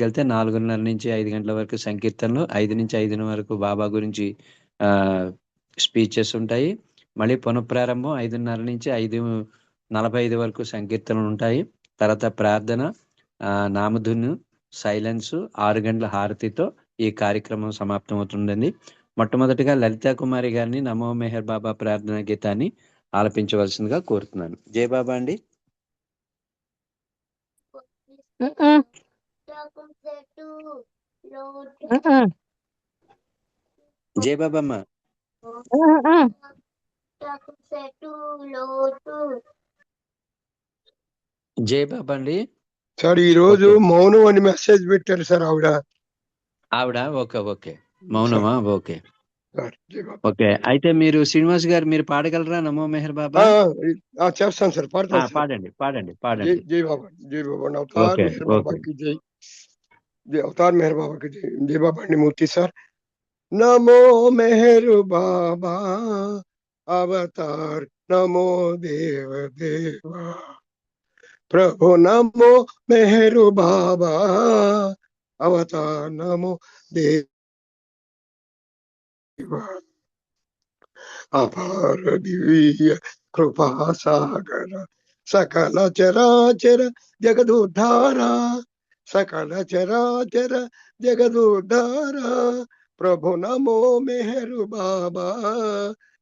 వెళ్తే 4:30 నుంచి 5 గంటల వరకు సంకీర్తనలు, 5 నుంచి 5 వరకు బాబా గురించి స్పీచెస్ ఉంటాయి. మళ్ళీ పునఃప్రారంభం 5:30 నుంచి 5:45 వరకు సంకీర్తనలు ఉంటాయి. తర్వాత ప్రార్థన, నామధును, సైలెన్స్, 6 గంటల హారతితో ఈ కార్యక్రమం సమాప్తం అవుతుందండి. మొట్టమొదటిగా లలితా కుమారి గారిని నమో మెహర్ బాబా ప్రార్థనా గీతాన్ని ఆలపించవలసిందిగా కోరుతున్నాను. జై బాబా అండి. జై బాబమ్మ. జై బాబా అండి. సార్ ఈ రోజు మౌనం అని మెసేజ్ పెట్టారు సార్ ఆవిడ. ఓకే మౌనమా? Okay okay. అయితే మీరు శ్రీనివాస్ గారు మీరు పాడగలరా నమో మెహర్ బాబా? చేస్తాను సార్, పాడతాను. పాడండి. జై బాబా, జై బాబా, అవతార్ మెహర్ బాబాకి జై, జై అవతార్ మెహర్ బాబాకి జై. జై బాబా అండి మూర్తి సార్. నమో మెహర్ బాబా అవతార్, నమో దేవ దేవా ప్రభు, నమో మెహరు బాబా అవతార్, నమో దేవా అపార దివ్య కృపా సాగర సకల చరాచర జగదుద్ధార, సకల చరాచర జగదుద్ధార ప్రభు, నమో మెహరు బాబా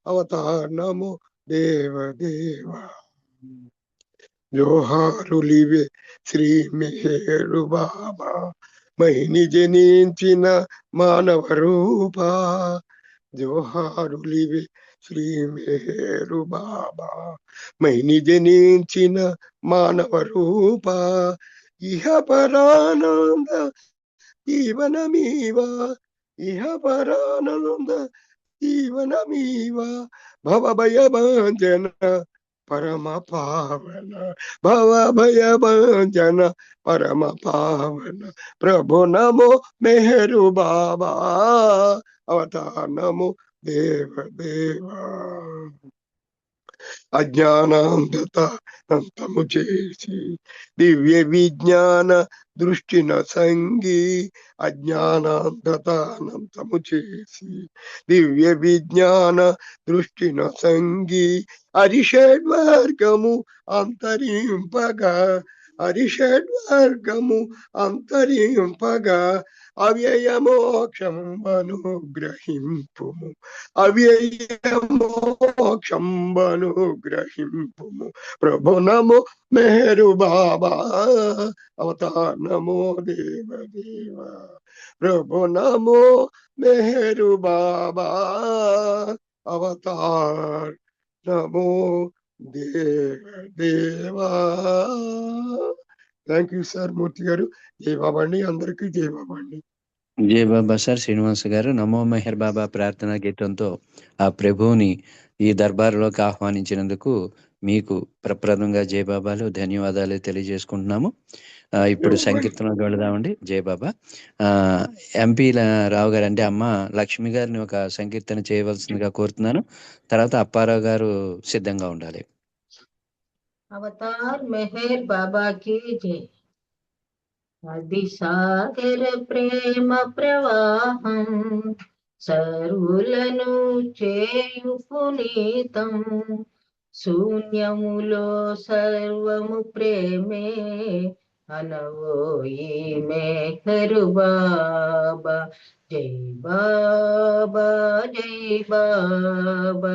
అవతార్, నమో దేవ దేవా జోహారులివే శ్రీ మెహరు బాబా మహిని జనించిన మానవ రూప, జోహారులివే శ్రీ మెహరు బాబా మహిని జనించిన మానవ రూప, ఇహ పరానంద జీవనమీవా, ఇహ పరానంద జీవనమీవా భవ భయ భంజన పరమ పావన, భవ భయ భంజన పరమ పావన ప్రభు, నమో మెహరు బాబా అవతార్, నమో దేవ దేవా అజ్ఞానాంధతము చేసి దివ్య విజ్ఞాన దృష్టిన సంగి, అజ్ఞానాంధతము చేసి దివ్య విజ్ఞాన దృష్టిన సంగి అరిషడ్వర్గము అంతరింపగా, అరిషడ్వర్గము అంతరింపగా అవ్యయ మోక్షంబనుగ్రహింపుము, అవ్యయ మోక్షంబనుగ్రహింపుము ప్రభు, నమో మెహరు బాబా అవతార్, నమో దేవ దేవా ప్రభు, నమో మెహరు బాబా అవతార్, నమో దేవ దేవా. థ్యాంక్ యూ సార్ మూర్తి గారు. జై బాబా అండి, అందరికీ జై బాబా అండి. జై బాబా సార్. శ్రీనివాస్ గారు నమో మెహర్ బాబా ప్రార్థనా గీతంతో ఆ ప్రభువుని ఈ దర్బారులోకి ఆహ్వానించినందుకు మీకు ప్రప్రదంగా జై బాబాలు ధన్యవాదాలు తెలియజేసుకుంటున్నాము. ఇప్పుడు సంకీర్తనకు వెళదామండి. జై బాబా. ఎంపీ రావు గారు అంటే అమ్మ లక్ష్మి గారిని ఒక సంకీర్తన చేయవలసిందిగా కోరుతున్నాను. తర్వాత అప్పారావు గారు సిద్ధంగా ఉండాలి. అవతార్ మెహర్ బాబాకి జై. అది సాగర ప్రేమ ప్రవాహం సర్వులను చేయు పునీతం, శూన్యములో సర్వము ప్రేమే అనవోయి మెహరు బాబా. జై బాబా, జై బాబా,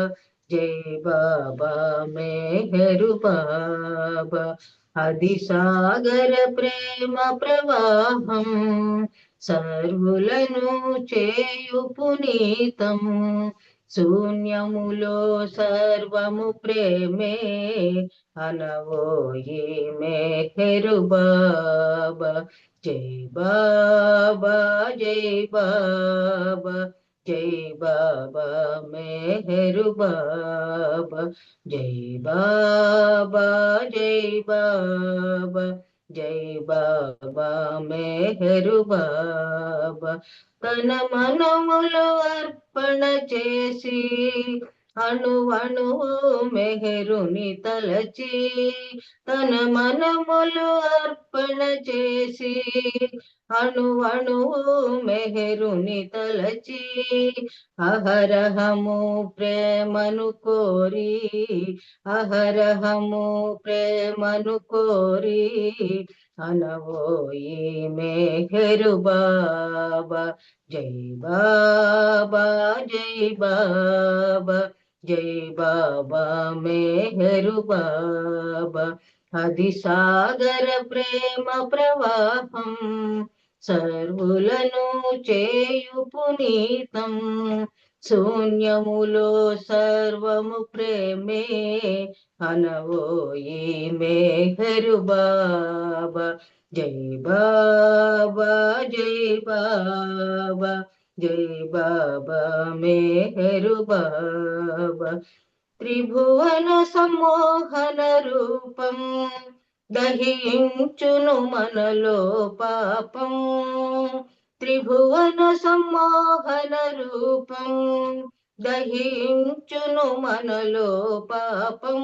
జై బాబా మెహరు బాబా. అది సాగర ప్రేమ ప్రవాహం సర్వులను చేయు పునీతం, శూన్యములో సర్వము ప్రేమే అనవోయి మెహరు బాబా. జై బాబా, జై బాబా, జై బాబా మెహరు బాబా. జై బాబా, జై బాబా, జై బాబా మెహరు బాబా. తన మనములు అర్పణ చేసి అణువణువు మెహరుని తలచి తన మనములు అర్పణ చేసి అణువణువు మెహరుని తలచి అహరహము ప్రేమను కోరి అహరహము ప్రేమను కోరి అనవోయి మెహరు బాబా జై బాబా జై బాబా జై బాబా మెహరు బాబా అది సాగర ప్రేమ ప్రవాహం సర్వులను చేయు పునీతం శూన్యములో సర్వము ప్రేమే అనవోయి మెహరు బాబా జై బాబా జై బాబా జై బాబా మెహరు బాబా త్రిభువన సమ్మోహన రూపం దహించును మనలో పాపం త్రిభువన సమ్మోహన రూపం దహించును మనలో పాపం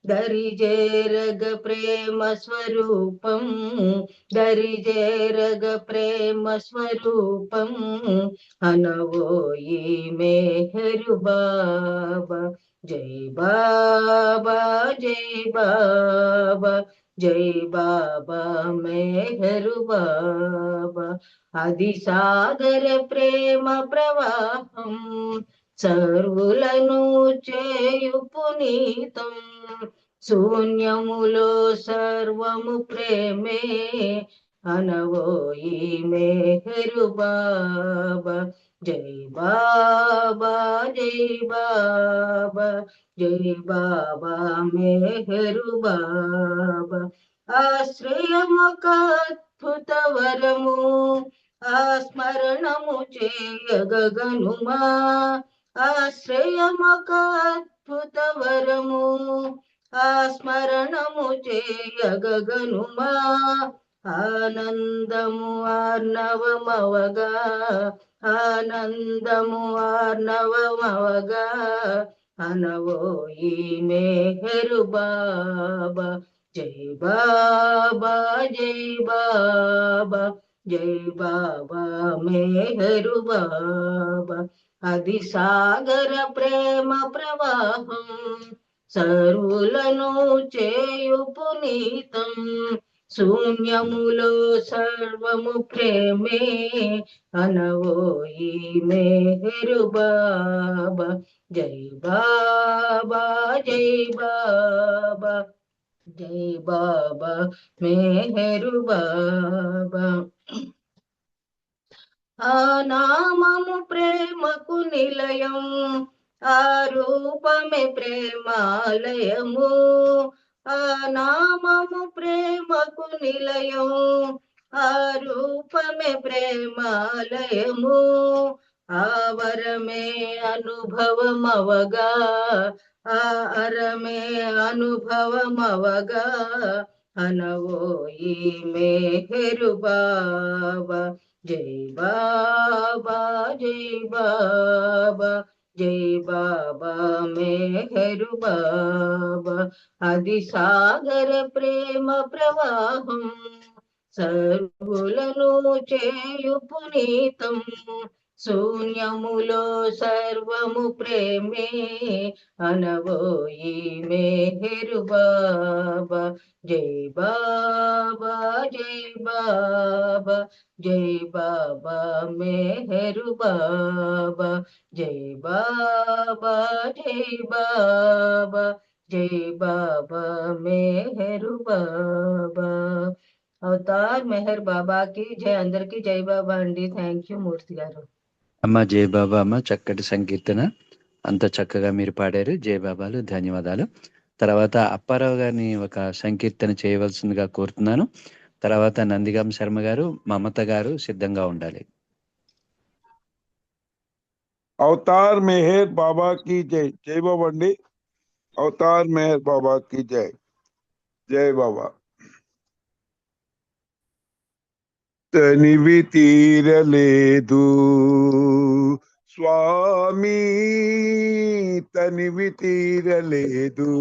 దరిజేరగ ప్రేమ స్వరూపం దరిజేరగ ప్రేమ స్వరూపం అనవోయి మెహరు బాబా జై బాబా జై బాబా జై బాబా మెహరు బాబా అది సాగర ప్రేమ ప్రవాహం సర్వులను చేయు పునీతం శూన్యములో సర్వము ప్రేమే అనవోయి మెహరు బాబా జై బాబా జై బాబా జై బాబా మెహరు బాబా ఆశ్రయమొక అద్భుత వరము ఆ స్మరణము చేయగగనుమా ఆశ్రయమొక అద్భుత వరము ఆ స్మరణము చేయగగనుమా ఆనందము ఆర్ణవమవగా ఆనందము ఆర్ణవమవగా అనవోయి మెహరు బాబా జై బాబా జై బాబా జై బాబా మెహరు బాబా అది సాగర ప్రేమ ప్రవాహం సర్వులను చేయు పునీతం శూన్యములో సర్వము ప్రేమే అనవోయి మెహరు బాబా జై బాబా జై బాబా జై బాబా మెహరు బాబా ఆ నామము ప్రేమకు నిలయం ఆ రూపమే ప్రేమాలయము ఆ నామము ప్రేమకు నిలయం ఆ రూపమే ప్రేమాలయము ఆ వరమే అనుభవమవగా ఆ అరమే అనుభవమవగా అనవోయి మెహరు బాబా జై బాబా జై బాబా జై బాబా మెహరు బాబా అది సాగర ప్రేమ ప్రవాహం సర్వులను చేయు పునీతం శూన్యములో సర్వము ప్రేమే అనవోయి మెహరు బాబా జై బాబా జై బాబా జై బాబా మెహరు బాబా జై బాబా జై బాబా జై బాబా మెహరు బాబా అవతార్ మెహర్ బాబాకి జై అందరికి జై బాబా అండి థ్యాంక్ యూ మూర్తి గారు అమ్మ జై బాబా అమ్మ చక్కటి సంకీర్తన అంత చక్కగా మీరు పాడారు జై బాబాలు ధన్యవాదాలు తర్వాత అప్పారావు గారిని ఒక సంకీర్తన చేయవలసిందిగా కోరుతున్నాను తర్వాత నందిగాం శర్మ గారు మమత గారు సిద్ధంగా ఉండాలి అవతార్ మెహర్ బాబా की जय जय बाबा अंडी అవతార్ మెహర్ బాబా की जय జై బాబా తనివి తీరలేదు స్వామి తనివి తీరలేదు,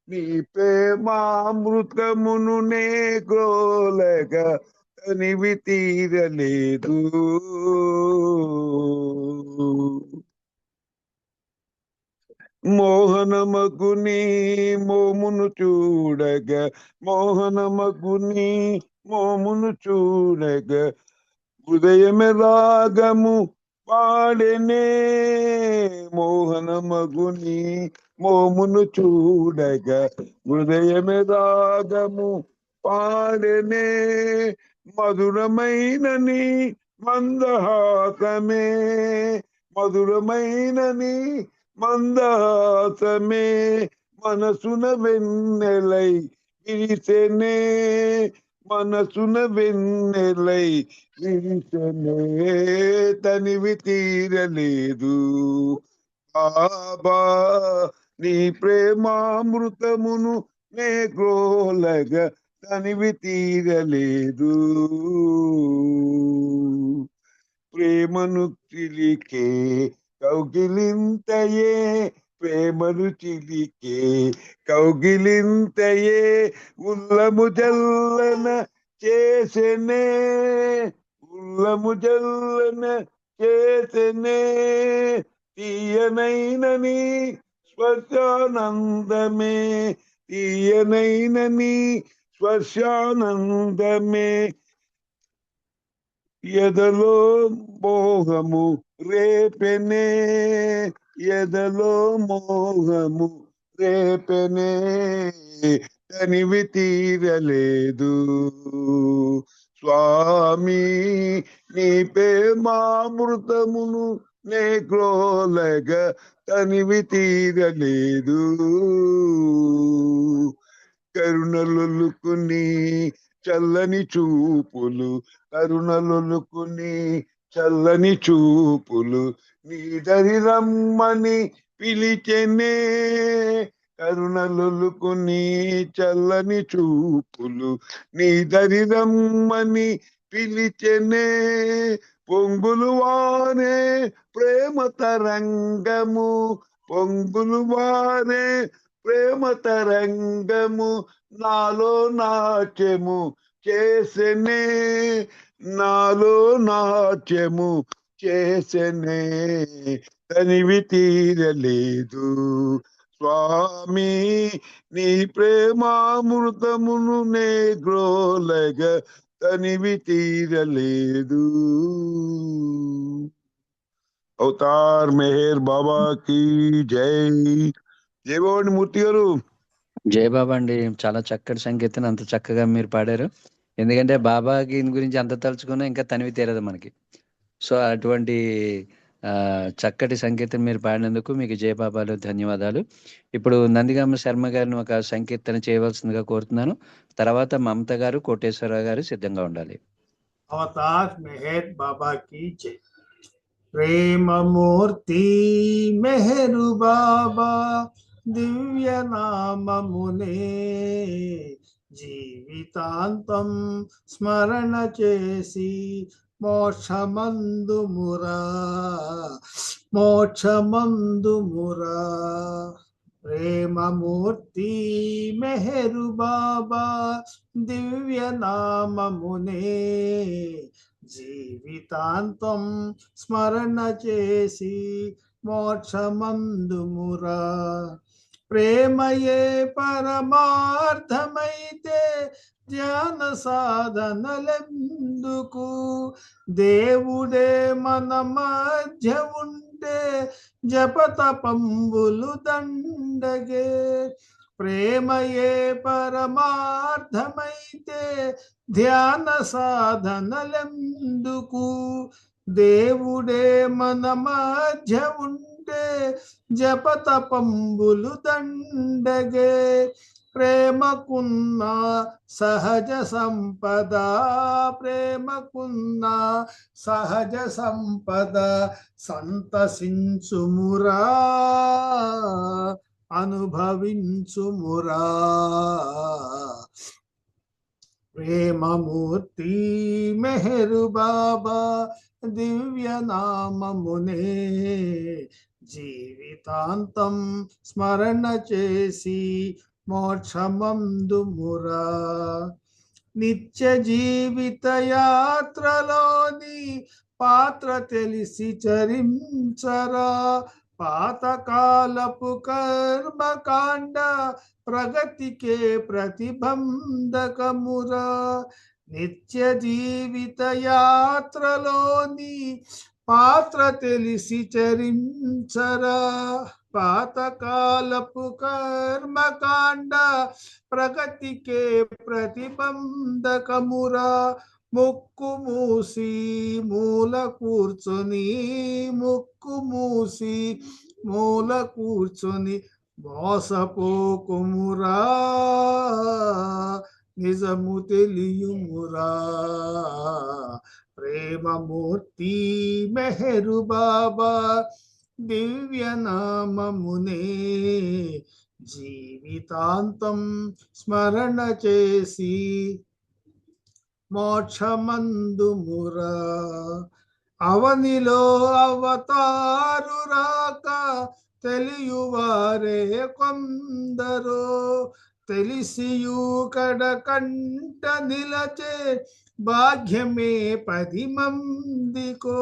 నీ ప్రేమామృతమును నే గ్రోలగా తనివి తీరలేదు. మోహనమగుని మోమును చూడగా, మోహనమగుని మోమును చూడగా, హృదయమే రాగము పాడెనే. మోహనమగుని మోమును చూడగా, హృదయమే రాగము పాడెనే. మధురమైనని మందహాసమే, మధురమైనని మందహాసమే, మనసున వెన్నెలై విరిసెనే, మనసున వెన్నెలై విరిసెనే, తనివి తీరలేదు. బాబా నీ ప్రేమామృతమును నే గ్రోలగా తనివి తీరలేదు. ప్రేమను చిలికే కౌగిలింతయే, ప్రేమను చిలికే కౌగిలింతయే, ఉల్లము జల్లన చేసెనే, ఉల్లము జల్లన చేసెనే. తీయనైనని స్పర్శానందమే, తీయనైనని స్పర్శానందమే, ఎదలో మోహము రేపెనే, ఎదలో మోహము రేపెనే, తనివి తీరలేదు. స్వామి నీ ప్రేమామృతమును నే గ్రోలగా తనివి తీరలేదు. కరుణలొలుకుని చల్లని చూపులు, కరుణలొలుకుని చల్లని చూపులు, నీ దరి రమ్మని పిలిచెనే. కరుణలొలుకుని చల్లని చూపులు, నీ దరి రమ్మని పిలిచెనే. పొంగులు వానే ప్రేమ తరంగము, పొంగులు వానే ప్రేమ తరంగము, నాలో నాట్యము చేసెనే, నాలో నాట్యము చేసెనే, తనివి తీరలేదు. స్వామి నీ ప్రేమామృతమును నే గ్రోలగా తనివి తీరలేదు. అవతార్ మెహర్ బాబా की జై. జయభవాని మూర్తి గారు. జై బాబా అండి. చాలా చక్కటి సంగీతం, అంత చక్కగా మీరు పాడారు. ఎందుకంటే బాబాకి గురించి అంత తలుచుకున్నా ఇంకా తనివి తీరదు మనకి. సో అటువంటి చక్కటి సంగీతం మీరు పాడినందుకు మీకు జయబాబాలు ధన్యవాదాలు. ఇప్పుడు నందిగామ శర్మ గారిని ఒక సంకీర్తన చేయవలసిందిగా కోరుతున్నాను. తర్వాత మమత గారు, కోటేశ్వరరావు గారు సిద్ధంగా ఉండాలి. అవతార్ మెహర్ బాబా की जय. ప్రేమమూర్తి మెహరు బాబా దివ్య నామమునే జీవితాంతం స్మరణ చేసి మోక్షమందుమురా, మోక్షమందుమురా. ప్రేమమూర్తి మెహరు బాబా దివ్య నామమునే జీవితాంతం స్మరణ చేసి మోక్షమందుమురా. ప్రేమయే పరమార్థమైతే ధ్యాన సాధనలెందుకు, దేవుడే మన మధ్య ఉంటే జపతపంబులు దండగే. ప్రేమయే పరమార్థమైతే ధ్యాన సాధనలెందుకు, దేవుడే మన మధ్య ఉంటే జపతపంబులు దండగే. ప్రేమకున్న సహజ సంపద, ప్రేమకున్న సహజ సంపద సంతసించుమురా, అనుభవించుమురా. ప్రేమమూర్తి మెహరు బాబా దివ్య నామమునే జీవితాంతం స్మరణ చేసి మోక్షమందుమురా. నిత్య జీవిత యాత్రలోని పాత్ర తెలిసి చరించరా. పాతకాలపు కర్మకాండ ప్రగతికే ప్రతిబంధకమురా. నిత్య జీవిత యాత్రలోని పాత్ర తెలిసి చరించరా. పాతకాలపు కర్మకాండ ప్రగతికే ప్రతిబంధకమురా. ముక్కు మూసి మూల కూర్చొని, ముక్కు మూసి మూల కూర్చొని మోసపోకుమురా. నిజము తెలియుమురా. ప్రేమమూర్తి మెహరు బాబా దివ్య నామమునే జీవితాంతం స్మరణ చేసి మోక్షమందుమురా. అవనిలో అవతారు రాక తెలియువారే కొందరో. తెలిసియు కడకంట నిలచే భాగ్యమే 10 మందికో.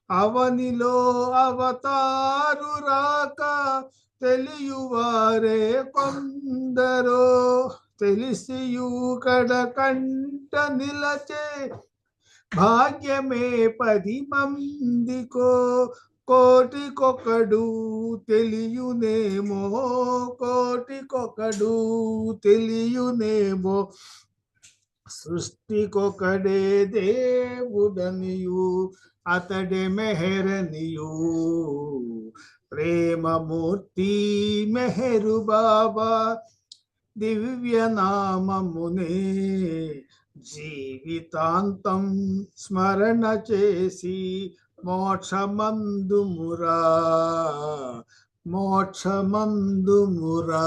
అవనిలో అవతారు రాక తెలియువారే కొందరో. తెలిసియు కడకంట నిలచే భాగ్యమే 10 మందికో. కోటికొకడు తెలియునేమో, కోటికొకడు తెలియునేమో. సృష్టికొకడే దేవుడనియు అతడే మెహరనియు. ప్రేమమూర్తి మెహరు బాబా దివ్య నామమునే జీవితాంతం స్మరణ చేసి మోక్షమందుమురా. మోక్షమందుమురా.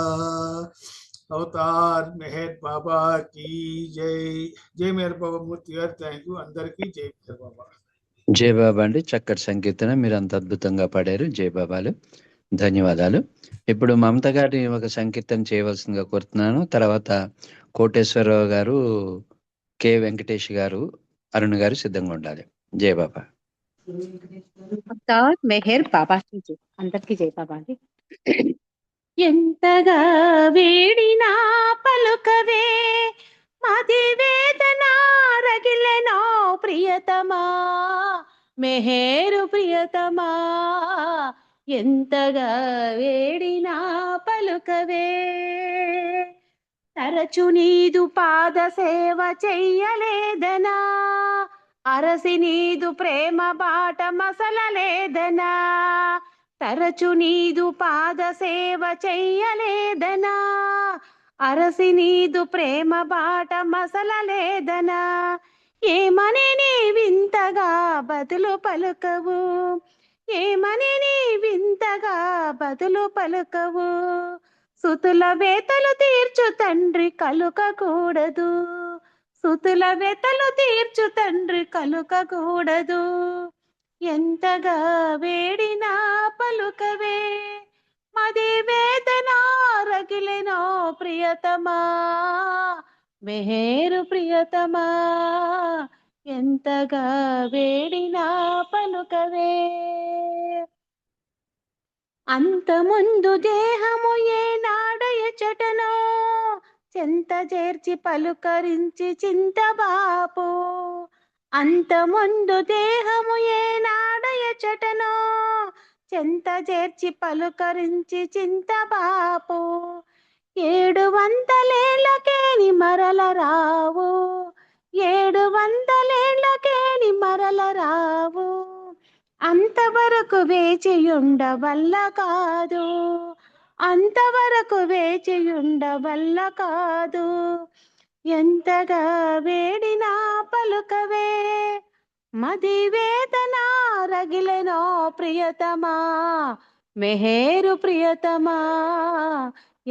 అవతార్ మెహర్ బాబా की జై. జై మెహర్ బాబా మూర్తి గారు. Thank you. అందరికీ జై మెహర్ బాబా. జై బాబా అండి. చక్కటి సంకీర్తన మీరు అంత అద్భుతంగా పాడారు. జై బాబాలు, ధన్యవాదాలు. ఇప్పుడు మమత గారిని ఒక సంకీర్తన చేయవలసిందిగా కోరుతున్నాను. తర్వాత కోటేశ్వరరావు గారు, కె వెంకటేష్ గారు, అరుణ్ గారు సిద్ధంగా ఉండాలి. జై బాబా. అవతార్ మెహర్ బాబాకి జై. అందరికీ జై బాబా అండి. ఎంతగా వేడినా పలుకవే మది వేదన రగిలెనో ప్రియతమా మెహేరు ప్రియతమా. ఎంతగా వేడినా పలుకవే తరచు నీదు పాద సేవ చెయ్యలేదనా. అరసి నీదు ప్రేమ బాట మసలలేదనా. తరచు నీదు పాద సేవ చెయ్యలేదనా. అరసి నీదు ప్రేమ బాట మసలలేదనా. ఏమని నీ వింతగా బదులు పలుకవు, ఏమని నీ వింతగా బదులు పలుకవు. సుతుల వేతలు తీర్చు తండ్రి కలుకకూడదు, సుతుల వేతలు తీర్చు తండ్రి కలుకకూడదు. ఎంతగా వేడినా పలుకవే మది వేదన రగిలెనో ప్రియతమా మెహేరు ప్రియతమా. ఎంతగా వేడినా పలుకవే. అంత ముందు దేహము ఏనాడయచటనో చెంత చేర్చి పలుకరించి చింతబాపు. అంత ముందు దేహము ఏనాడయచటనో చెంత చేర్చి పలుకరించి చింతబాపు. 700 మరల రావు, 700 మరల రావు. అంతవరకు వేచియుండ వల్ల కాదు, అంతవరకు వేచియుండ వల్ల కాదు. ఎంతగా వేడినా పలుకవే మది వేదన రగిలెనో ప్రియతమా మెహేరు ప్రియతమా.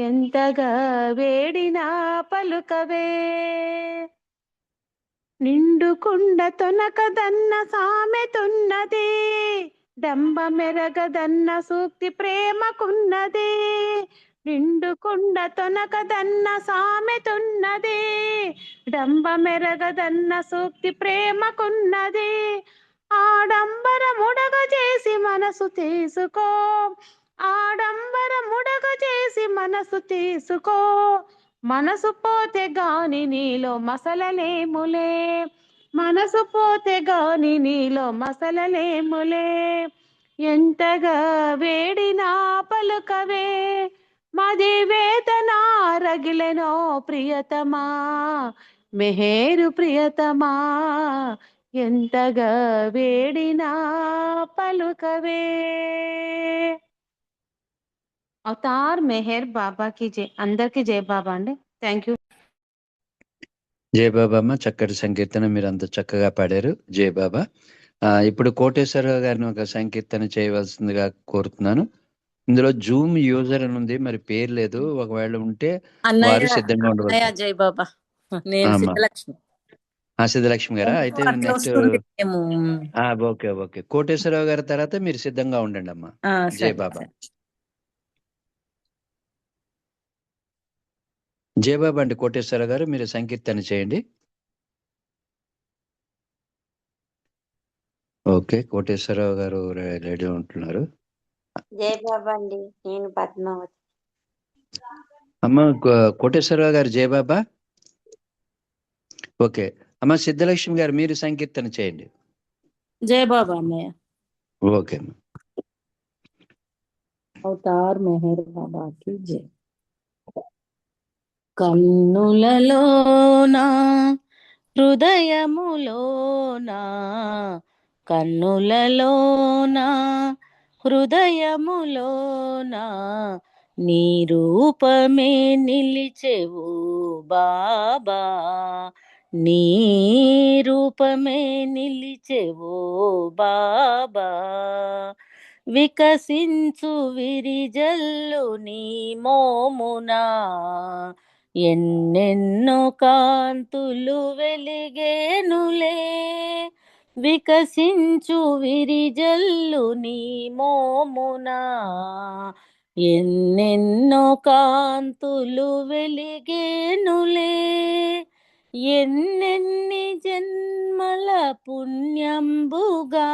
ఎంతగా వేడినా పలుకవే. నిండుకుండ తొనకదన్న సామెతున్నదే, డంబ మెరగదన్న సూక్తి ప్రేమకున్నదే. నిండుకుండ తొనకదన్న సామెతున్నదే, డంబ మెరగదన్న సూక్తి ప్రేమకున్నదే. ఆడంబరముడగ చేసి మనసు తీసుకో, ఆడంబరముడగ చేసి మనసు తీసుకో. మనసు పోతే గాని నీలో మసలలేములే, మనసు పోతే గాని నీలో మసలలేములే. ఎంతగా వేడినా పలుకవే, మది వేదన రగిలెనో ప్రియతమా, మెహేరు ప్రియతమా. ఎంతగా వేడినా పలుకవే. అవతార్ మెహర్ బాబాకి జై. అందరికి జై బాబా అండి. Thank you. జై బాబా అమ్మ, చక్కటి సంకీర్తన మీరు అంత చక్కగా పాడారు. జై బాబా. ఇప్పుడు కోటేశ్వరరావు గారిని ఒక సంకీర్తన చేయవలసిందిగా కోరుతున్నాను. ఇందులో జూమ్ యూజర్ అని ఉంది, మరి పేరు లేదు. ఒకవేళ ఉంటే వారు సిద్ధంగా ఉండవచ్చు. జై బాబా. నేను సిద్ధలక్ష్మి. సిద్ధలక్ష్మి గారా? అయితే నెక్స్ట్ ఓకే ఓకే, కోటేశ్వరరావు గారి తర్వాత మీరు సిద్ధంగా ఉండండి అమ్మా. జై బాబా. జై బాబా అండి. కోటేశ్వరరావు గారు మీరు సంకీర్తన చేయండి. ఓకే, కోటేశ్వరరావు గారు రెడీ ఉంటున్నారు. జై బాబా అండి. నేను పద్మావతి. అమ్మ కోటేశ్వరరావు గారు జై బాబా. ఓకే అమ్మ, సిద్ధలక్ష్మి గారు మీరు సంకీర్తన చేయండి. జై బాబా అన్నయ్య. ఓకే అమ్మ. అవతార్ మెహర్ బాబాకి జై. కన్నులలోనా హృదయములోనా, కన్నులలోనా హృదయములోనా, నీ రూపమే నిలిచెవు బాబా, నీ రూపమే నిలిచెవు బాబా. వికసించు విరిజల్లు నీ మోమునా, ఎన్నెన్నో కాంతులు వెలిగేనులే. వికసించు విరిజల్లు నీ మోమునా, ఎన్నెన్నో కాంతులు వెలిగేనులే. ఎన్నెన్ని జన్మల పుణ్యంబుగా,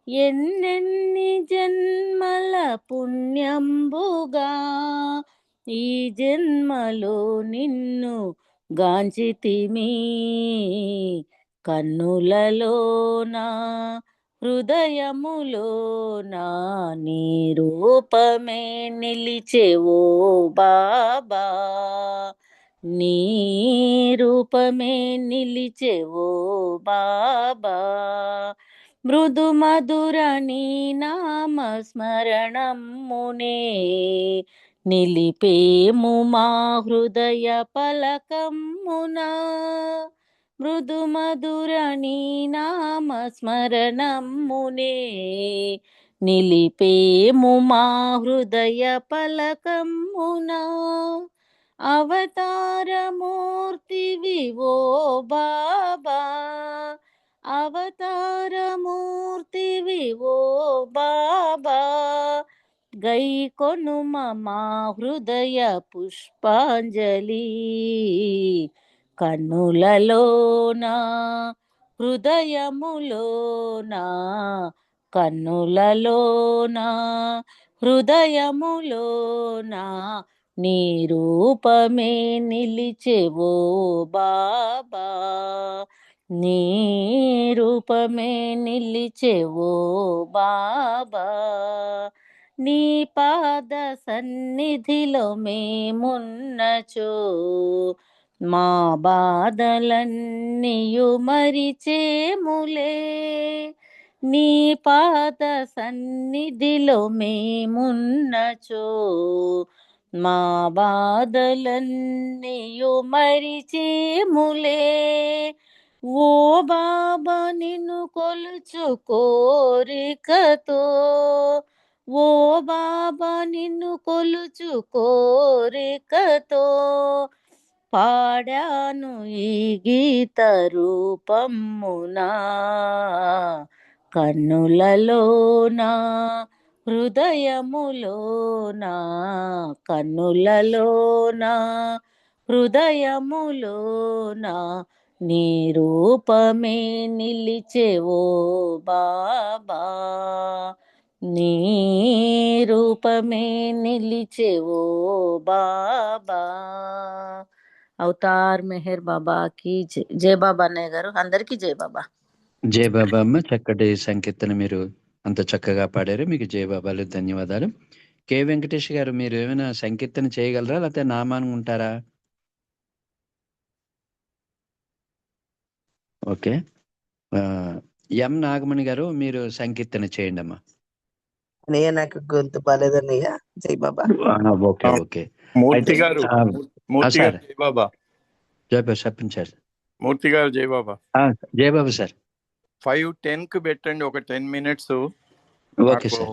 ఎన్నెన్ని జన్మల పుణ్యంబుగా, ఈ జన్మలో నిన్ను గాంచితిమి. కన్నులలోనా హృదయములోనా, నీ రూపమే నిలిచెవో బాబా, నీ రూపమే నిలిచెవో బాబా. మృదు మధుర నీ నామ స్మరణమునే, నిలిపేము మా హృదయ పలకమునా. మృదు మధుర నీ నామ స్మరణమునే, నిలిపేము మా హృదయ పలకమునా. అవతారమూర్తివి ఓ బాబా, అవతారమూర్తివి ఓ బాబా. గై కొనుమ మా హృదయ పుష్పాంజలి. కన్నులలోనా హృదయములోనా, కన్నులలోనా హృదయములోనా, నీ రూపమే నిలిచెవో బాబా, నీ రూపమే నిలిచెవో బాబా. నీ పాద సన్నిధిలో మేమున్నచో, మా బాధలన్నీయు మరిచేములే. నీ పాద సన్నిధిలో మేమున్నచో, మా బాధలన్నీయు మరిచేములే. ఓ బాబా నిన్ను కొలుచు కోరికతో, ఓ బాబా నిన్ను కొలుచు కోరికతో, పాడాను ఈ గీత రూపమునా, కన్నులలోనా హృదయములోనా, కన్నులలోనా హృదయములోనా, నీ రూపమే నిలిచెవో బాబా, నీ రూపమే నిలిచెవో బాబా. అవతార్ మెహర్ బాబాకి జై. జై బాబా అన్నయ్య గారు, అందరికీ జై బాబా. జై బాబా అమ్మ, చక్కటి సంకీర్తన మీరు అంత చక్కగా పాడారు. మీకు జై బాబాలు, ధన్యవాదాలు. కె వెంకటేష్ గారు, మీరు ఏమైనా సంకీర్తన చేయగలరా, లేకపోతే నామానం ఉంటారా? ఓకే. ఎం నాగమణి గారు, మీరు సంకీర్తన చేయండి అమ్మా. అన్నయ్య నాకు గొంతు బాలేదన్నయ్య. జై బాబా. Okay okay. మూర్తి గారు, మూర్తి గారు జై బాబా. జై బాబా, చెప్పండి సార్. మూర్తి గారు జై బాబా. జై బాబా సార్. 5:10 కి పెట్టండి, ఒక 10 minutes. Okay sir.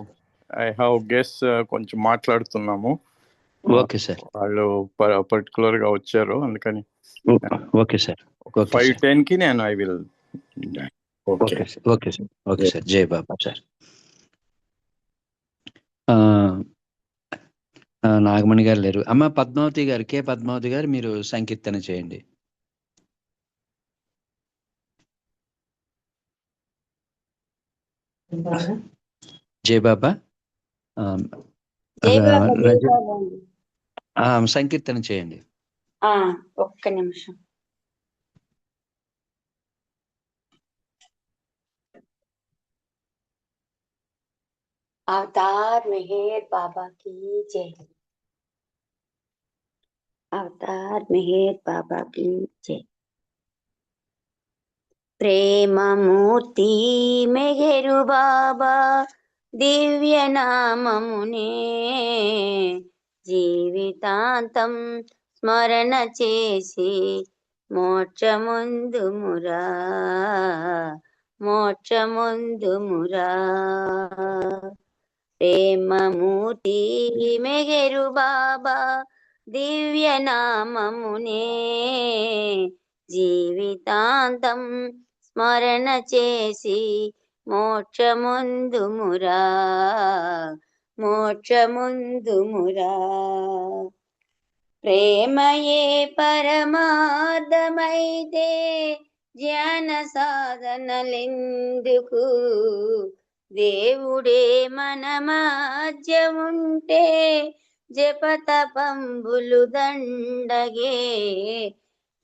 I have guess కొంచెం మాట్లాడుతున్నాము. Okay sir. వాళ్ళు పర్టికులర్ గా వచ్చారు, అందుకని ఓకే సార్. 5:10 కి నేను I will. Okay sir. Okay sir. జై బాబా సార్. నాగమణి గారు లేరు. అమ్మ పద్మావతి గారు, కే పద్మావతి గారు, మీరు సంకీర్తన చేయండి. జై బాబా. సంకీర్తన చేయండి. ఒక్క నిమిషం. అవతార్ మెహర్ బాబా की जय. అవతార్ మెహర్ బాబా की जय. ప్రేమ మూర్తి మెహరు బాబా దివ్య నామమునే జీవితాంతం స్మరణ చేసి మోక్షముందుమురా, మోక్షముందుమురా. ప్రేమ మూర్తి మెహరు బాబా దివ్య నామమునే జీవితాంతం స్మరణ చేసి మోక్షముందుమురా, మోక్షముందుమురా. ప్రేమయే పరమార్థమైతే జ్ఞాన సాధనలెందుకు, దేవుడే మన మధ్య ఉంటే జపతపంబులు దండగే.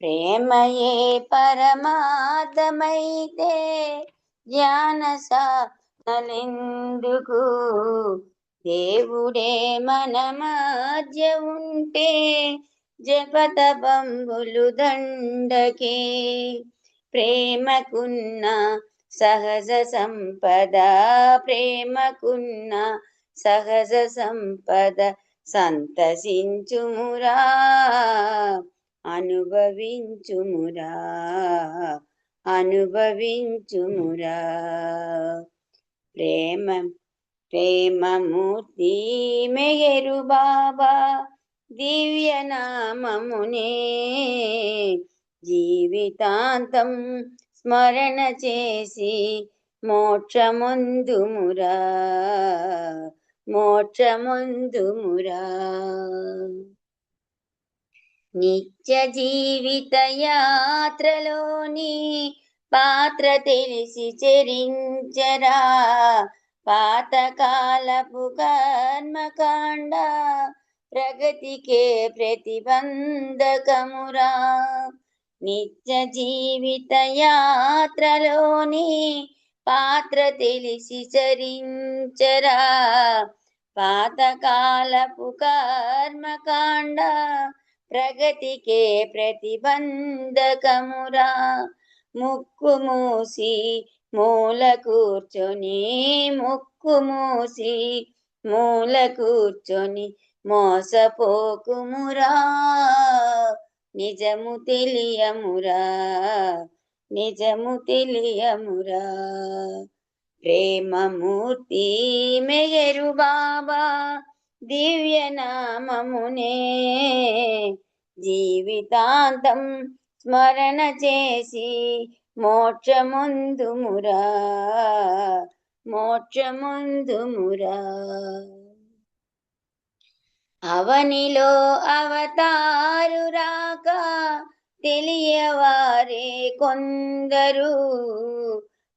ప్రేమయే పరమార్థమైతే జ్ఞాన సాధనలెందుకు, దేవుడే మన మధ్య ఉంటే జపతపంబులు దండకే. ప్రేమకున్న సహజ సంపద, ప్రేమకున్న సహజ సంపద సంతసించుమురా, అనుభవించుమురా, అనుభవించుమురా. ప్రేమమూర్తి మెహరు బాబా దివ్య నామమునే జీవితాంతం స్మరణ చేసి మోక్షముందుమురా, మోక్షముందుమురా. నిత్య జీవిత యాత్రలోని పాత్ర తెలిసి చరించరా, పాతకాలపు కర్మకాండ ప్రగతికే ప్రతిబంధకమురా. నిత్య జీవిత యాత్రలోని పాత్ర తెలిసి చరించరా, పాతకాలపు కర్మకాండ ప్రగతికే ప్రతిబంధకమురా. ముక్కు మూసి మూల కూర్చొని, ముక్కు మూసి మూల కూర్చొని మోసపోకుమురా, నిజము తెలియమురా, నిజము తెలియమురా. ప్రేమమూర్తి మెహరు బాబా దివ్య నామమునే జీవితాంతం స్మరణ చేసి మోక్షముందుమురా మోక్షముందుమురా. అవనిలో అవతారు రాక తెలియవారే కొందరు,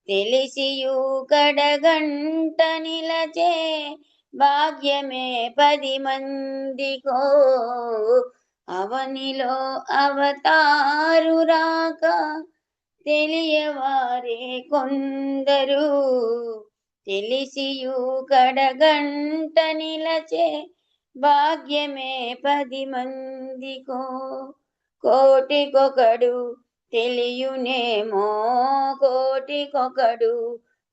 తెలిసియు కడగంట నిలచే భాగ్యమే 10 మందికో. అవనిలో అవతారు రాక తెలియవారే కొందరు, తెలిసియు కడగంట నిలచే భాగ్యమే 10 మందికో. కోటికొకడు తెలియునేమో, కోటికొకడు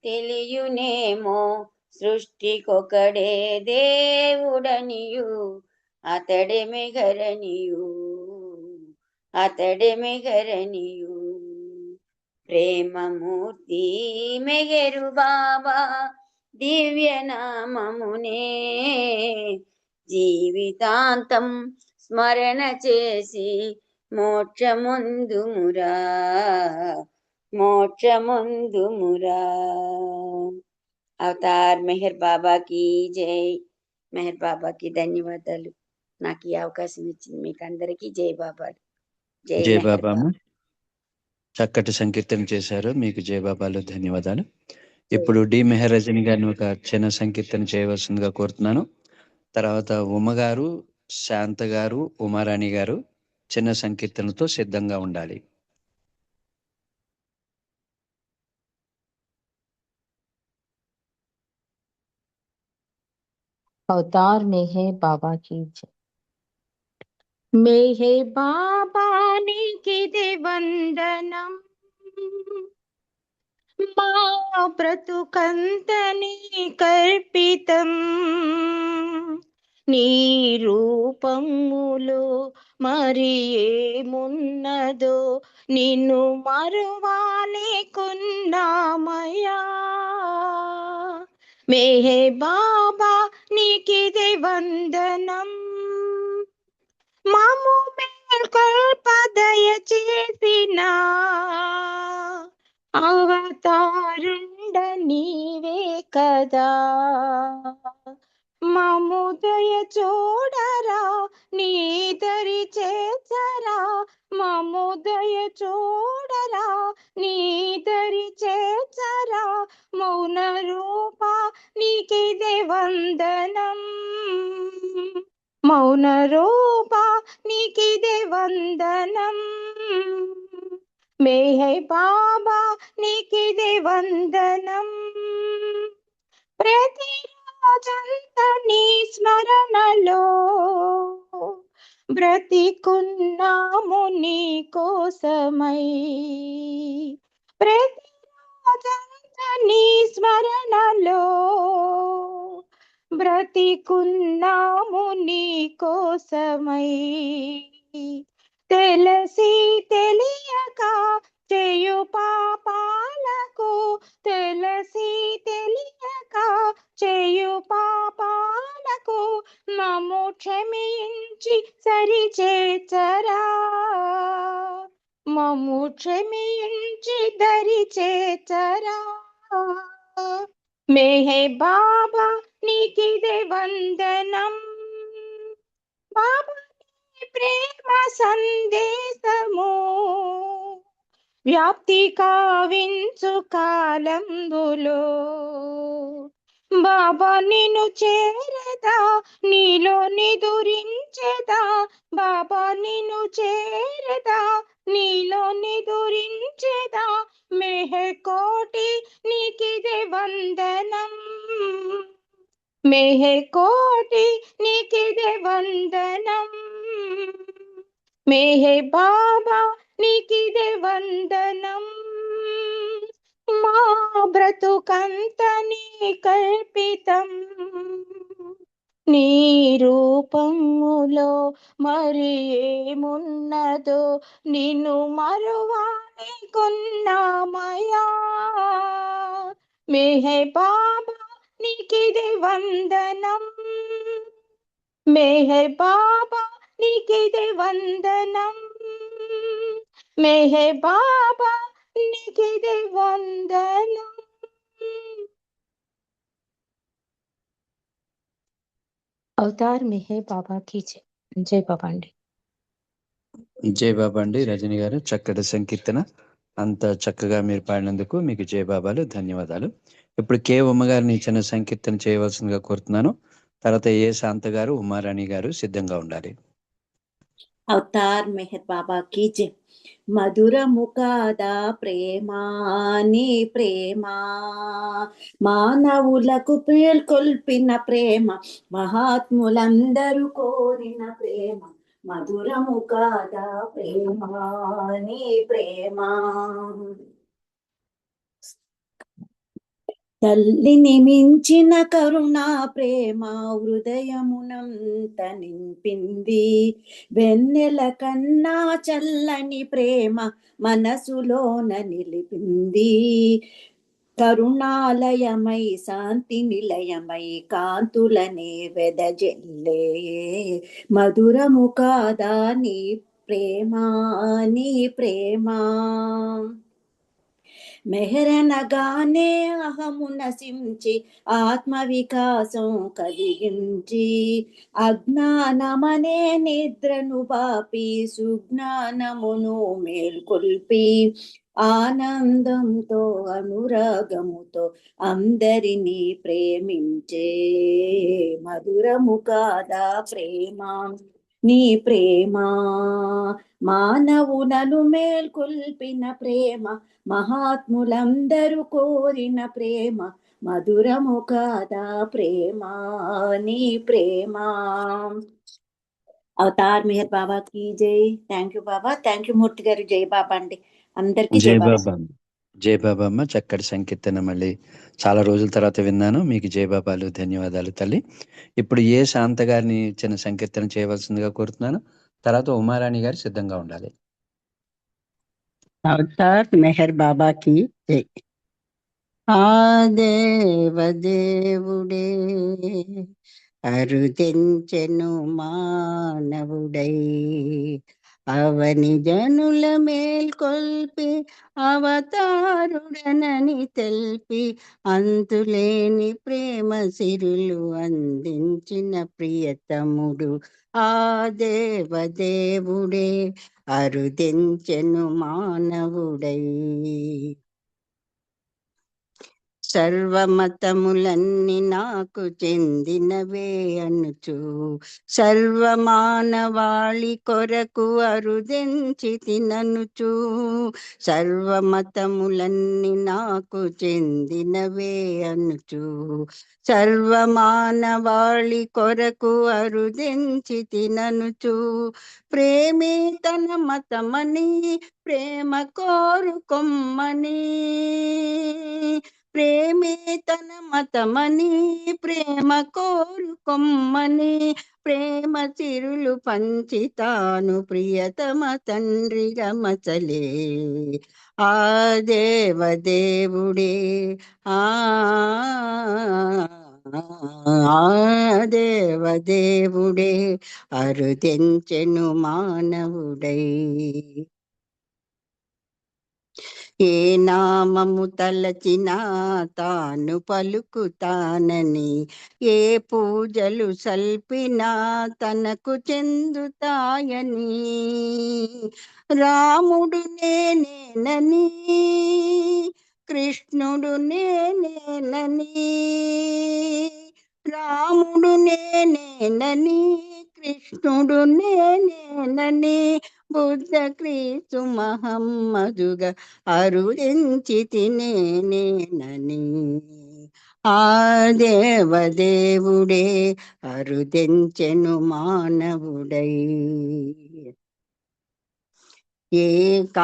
తెలియునేమో, సృష్టికొకడే దేవుడనియు అతడే మెగరనియు అతడే మెగరనియు. ప్రేమమూర్తి మెగరు బాబా దివ్యనామమునే, జీవితాంతం స్మరణ చేసి మోక్షముందుమురా మోక్షముందుమురా. అవతార్ మెహర్ బాబాకి జై. మెహర్ బాబాకి ధన్యవాదాలు. నాకు ఈ అవకాశం ఇచ్చింది మీకు అందరికీ జై బాబా. జై జై మెహర్ బాబా. బాబా. చక్కటి సంకీర్తన చేశారు, మీకు జై బాబాలు ధన్యవాదాలు. ఇప్పుడు డి మెహర్ రజని గారిని ఒక చిన్న సంకీర్తన చేయవలసిందిగా కోరుతున్నాను. తర్వాత ఉమ్మగారు, శాంత గారు, ఉమారాణి గారు చిన్న సంకీర్తనతో సిద్ధంగా ఉండాలి. अवतार मेहर बाबा की जय. मेहर बाबा నీకిదే వందనం, మా బ్రతుకంతని కల్పితం. నీ రూపములో మరి ఏమున్నదో, నిన్ను మరువాలేకున్నామయ్యా. మెహే బాబా నీకిదే వందనం, మాము మేల్కొల్పదయ చేసిన అవతారుండ నీవే కదా. మము దయ చూడరా, నీ దరి చేచరా, మము దయ చూడరా, నీ దరి చేచరా. మౌన రూప నీకిదే వందనం, మౌన రూప నీకిదే వందనం. మెహే బాబా నీకిదే వందనం, ప్రతిరోజంత నీ స్మరణలో బ్రతికున్నాము నీ కోసమై. ప్రతిరోజంత నీ స్మరణలో బ్రతికున్నాము నీ కోసమై. తెలిసి తెలియక చేయు పాపాలకు, తెలిసి తెలియక చేయు పాపాలకు మమ్ము క్షమించి సరిచేచరా, మమ్ము క్షమించి దరి చేచరా. మెహే బాబా నీకిదే వందనం, బాబా నీ ప్రేమ సందేశము వ్యాప్తి కావించు కాలంబులో. బాబా నిన్ను చేరదా, నీలో నిదురించెదా, బాబా నిన్ను చేరదా, నీలో నిదురించెదా. మెహే కోటి నీకిదే వందనం, మెహే కోటి నీకిదే వందనం. మెహే బాబా నీకిదే వందనం, మా బ్రతుకంతని కల్పితం. నీ రూపములో మరి ఏమున్నదో, నిన్ను మరువాలేకున్నామయ్యా. మెహే బాబా నీకిదే వందనం, మెహే బాబా నీకిదే వందనం, మెహర్ బాబా నీకిదే వందనం. అవతార్ మెహర్ బాబాకి జై. జై బాబా అండి. జై బాబా అండి. రజని గారు చక్కటి సంకీర్తన, అంత చక్కగా మీరు పాడినందుకు మీకు జై బాబాలు, ధన్యవాదాలు. ఇప్పుడు కే ఉమ్మ గారిని చిన్న సంకీర్తన చేయవలసిందిగా కోరుతున్నాను. తర్వాత ఏ శాంత గారు, ఉమారాణి గారు సిద్ధంగా ఉండాలి. అవతార్ మెహర్ బాబాకి జై. మధురము కాదా ప్రేమ, నీ ప్రేమ మానవులకు పేల్కొల్పిన ప్రేమ, మహాత్ములందరూ కోరిన ప్రేమ. మధురము కాదా ప్రేమ, నీ ప్రేమ. తల్లిని మించిన కరుణా ప్రేమ హృదయమునంత నింపింది. వెన్నెల కన్నా చల్లని ప్రేమ మనసులోన నిలిపింది. కరుణాలయమై శాంతి నిలయమై కాంతులనే వెదజల్లే. మధురము కాదా నీ ప్రేమ, నీ ప్రేమ. మెహరనగానే అహము నశించి ఆత్మ వికాసం కలిగించి, అజ్ఞానమనే నిద్రను బాపి సుజ్ఞానమును మేల్కొల్పి, ఆనందంతో అనురాగముతో అందరినీ ప్రేమించే. మధురము కాదా ప్రేమ, నీ ప్రేమ. మానవులను మేల్కొల్పిన ప్రేమ, మహాత్ములందరూ కోరిన ప్రేమ. మధురము కాదా ప్రేమ, నీ ప్రేమ. అవతార్ మెహర్ బాబాకి జై. Thank you Baba. Thank you Murthy గారు. జై బాబా అండి. అందరికీ జై జై బాబా. బాబా. జై బాబా అమ్మ. చక్కటి సంకీర్తన మళ్ళీ చాలా రోజుల తర్వాత విన్నాను. మీకు జై బాబాలు, ధన్యవాదాలు తల్లి. ఇప్పుడు ఏ శాంత గారిని చిన్న సంకీర్తన చేయవలసిందిగా కోరుతున్నాను. తర్వాత ఉమారాణి గారు సిద్ధంగా ఉండాలి. అవతార్ మెహర్ బాబాకి జై. ఆ దేవదేవుడే అరుదెంచెను మానవుడై, అవని జనుల మేల్కొల్పి అవతారుడనని తెల్పి, అంతులేని ప్రేమ సిరులు అందించిన ప్రియతముడు. ఆ దేవదేవుడే అరుదెంచెను మానవుడై. సర్వమతములన్నీ నాకు చెందినవే అనుచు, సర్వమానవాళి కొరకు అరుదెంచి తిననుచు. సర్వమతములన్నీ నాకు చెందినవే అనుచు, సర్వమానవాళి కొరకు అరుదెంచి తిననుచు. ప్రేమే తన మతమని ప్రేమ కోరుకొమ్మని, ప్రేమే తన మతమని ప్రేమ కోరుకొమ్మని, ప్రేమ చిరులు పంచి తాను ప్రియతమ తండ్రిగా మచలే. ఆ దేవదేవుడే, ఆ దేవదేవుడే అరుదెంచెను మానవుడై. ఏ నామము తలచినా తాను పలుకుతానని, ఏ పూజలు సల్పినా తనకు చెందుతాయని. రాముడు నేనేనని, కృష్ణుడు నేనేనని, రాముడు నేనేనని, కృష్ణుడు నేనేనని, బుద్ధ క్రీస్తు మహమ్మదుగా అరుదెంచి తినేనేనని. ఆ దేవదేవుడే అరుదెంచెను మానవుడై. ఏకాంతవాసములు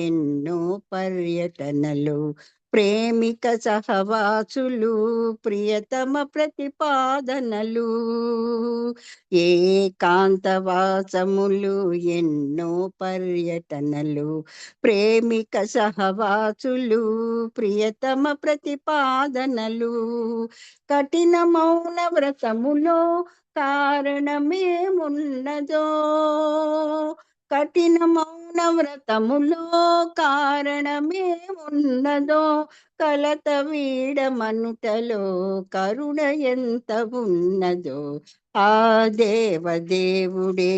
ఎన్నో పర్యటనలు ప్రేమిక సహవాసులు ప్రియతమ ప్రతిపాదనలు ఏకాంతవాసములు ఎన్నో పర్యటనలు ప్రేమిక సహవాసులు ప్రియతమ ప్రతిపాదనలు కఠిన మౌన వ్రతములో కారణమేమున్నదో కఠిన మౌన వ్రతములో కారణమేమున్నదో కలత వీడమనుటలో కరుణ ఎంత ఉన్నదో ఆ దేవదేవుడే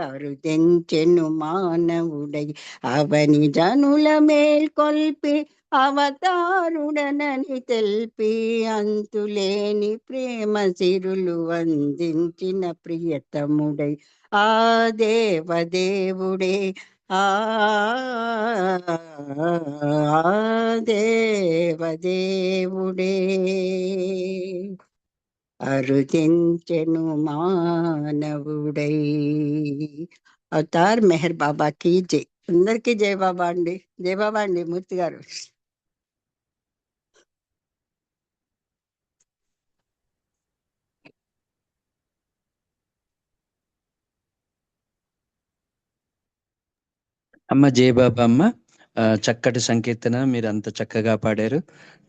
అరుదెంచెను మానవుడై అవని జనుల మేల్కొల్పి అవతారుడనని తెలిపి అంతులేని ప్రేమ సిరులు అందించిన ప్రియతముడై ఆ దేవదేవుడే ఆ దేవదేవుడే అరుదించెను మానవుడై. అవతార్ మెహర్ బాబాకి జై. అందరికీ జై బాబా అండి. జై బాబా అండి మూర్తి గారు. అమ్మ జై బాబా అమ్మ. చక్కటి సంకీర్తన మీరు అంత చక్కగా పాడారు.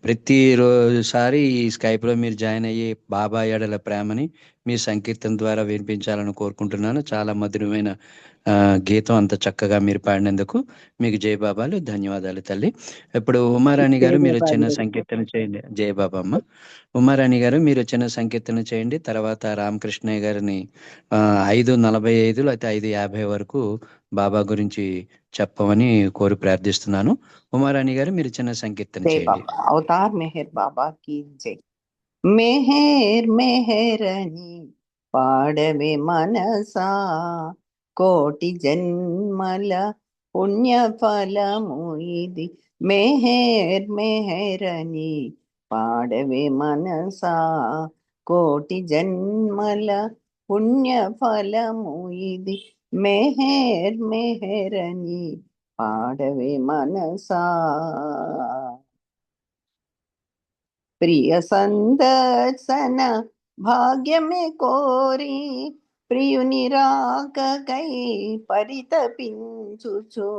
ప్రతిసారి ఈ స్కైప్లో మీరు జాయిన్ అయ్యి బాబా ఎడల ప్రేమని మీ సంకీర్తన ద్వారా వినిపించాలని కోరుకుంటున్నాను. చాలా మధురమైన గీతం అంత చక్కగా మీరు పాడినందుకు మీకు జై బాబాలు, ధన్యవాదాలు తల్లి. ఇప్పుడు ఉమారాణి గారు మీరు చిన్న సంకీర్తన చేయండి. జై బాబా అమ్మ. ఉమారాణి గారు మీరు చిన్న సంకీర్తన చేయండి. తర్వాత రామకృష్ణయ్య గారిని 5:45 లేకపోతే 5:50 వరకు బాబా గురించి చెప్పమని కోరి ప్రార్థిస్తున్నాను. ఉమారాణి గారు మీరు చిన్న సంకీర్తన చేయండి. అవతార్ మెహర్ బాబా కీ జై. మెహర్ మెహరని పాడవే మనసా కోటి జన్మల పుణ్య ఫలము ఇది. మెహర్ మెహరని పాడవే మనసా కోటి జన్మల పుణ్య ఫలము ఇది. మెహర్ మెహరని పాడవే మనసా. ప్రియ సందర్శన భాగ్యమే కోరి ప్రియుని రాకకై పరితపించుచు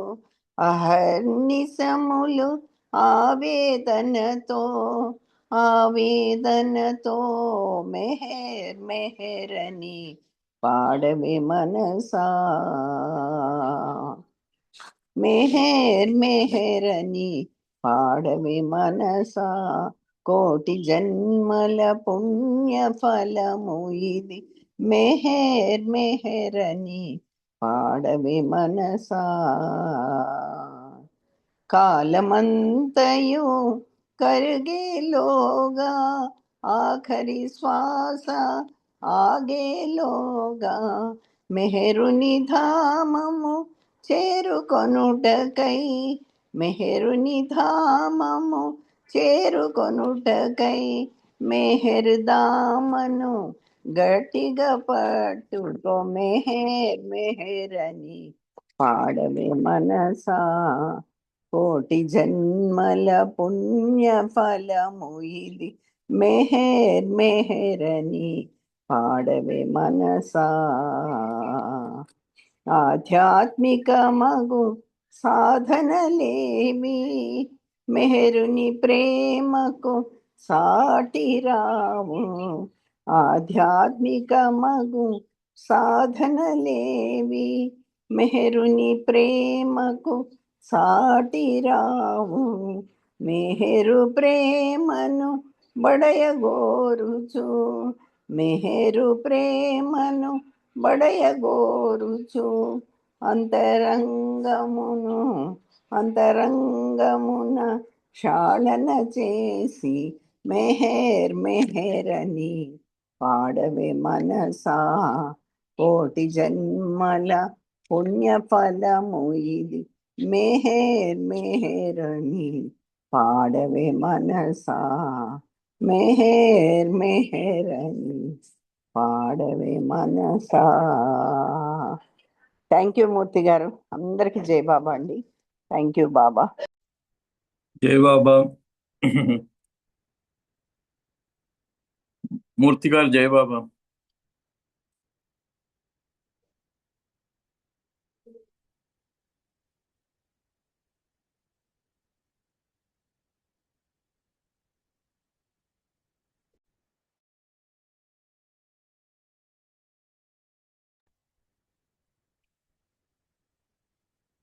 అహర్నిశములు ఆవేదనతో మెహర్ మెహరని పాడవే మనసా. మెహర్ మెహరని పాడవే మనసా కోటి జన్మల పుణ్య ఫలము ఇది. మెహర్ మెహరని పాడవే మనసా. కాలమంతయు కరిగేలోగా ఆఖరి శ్వాస ఆగేలోగా మెహరుని ధామము చేరుకొనుటకై మెహరుని ధామము చేరుకొనుటకై మెహర్ దామను గట్టిగా పట్టుకో. మెహర్ మెహరని పాడవే మనసా కోటి జన్మల పుణ్య ఫలము ఇది. మెహర్ మెహరని పాడవే మనసా. ఆధ్యాత్మిక మగు సాధనలేవి మెహరుని ప్రేమకు సాటి రావు. ఆధ్యాత్మిక మగు సాధనలేవి మెహరుని ప్రేమకు సాటి రావు. మెహరు ప్రేమను బడయగోరుచు మెహరు ప్రేమను బడయగోరుచు అంతరంగమున శాళన చేసి మెహర్ మెహరని పాడవే మనసా కోటి జన్మల పుణ్య ఫలము ఇది. మెహర్ మెహరని పాడవే మనసా. మెహర్ మెహరని పాడవే మనసా. థ్యాంక్ యూ మూర్తి గారు. అందరికి జై బాబా అండి. థ్యాంక్ యూ బాబా. జై బాబా. మూర్తి గారు జై బాబా.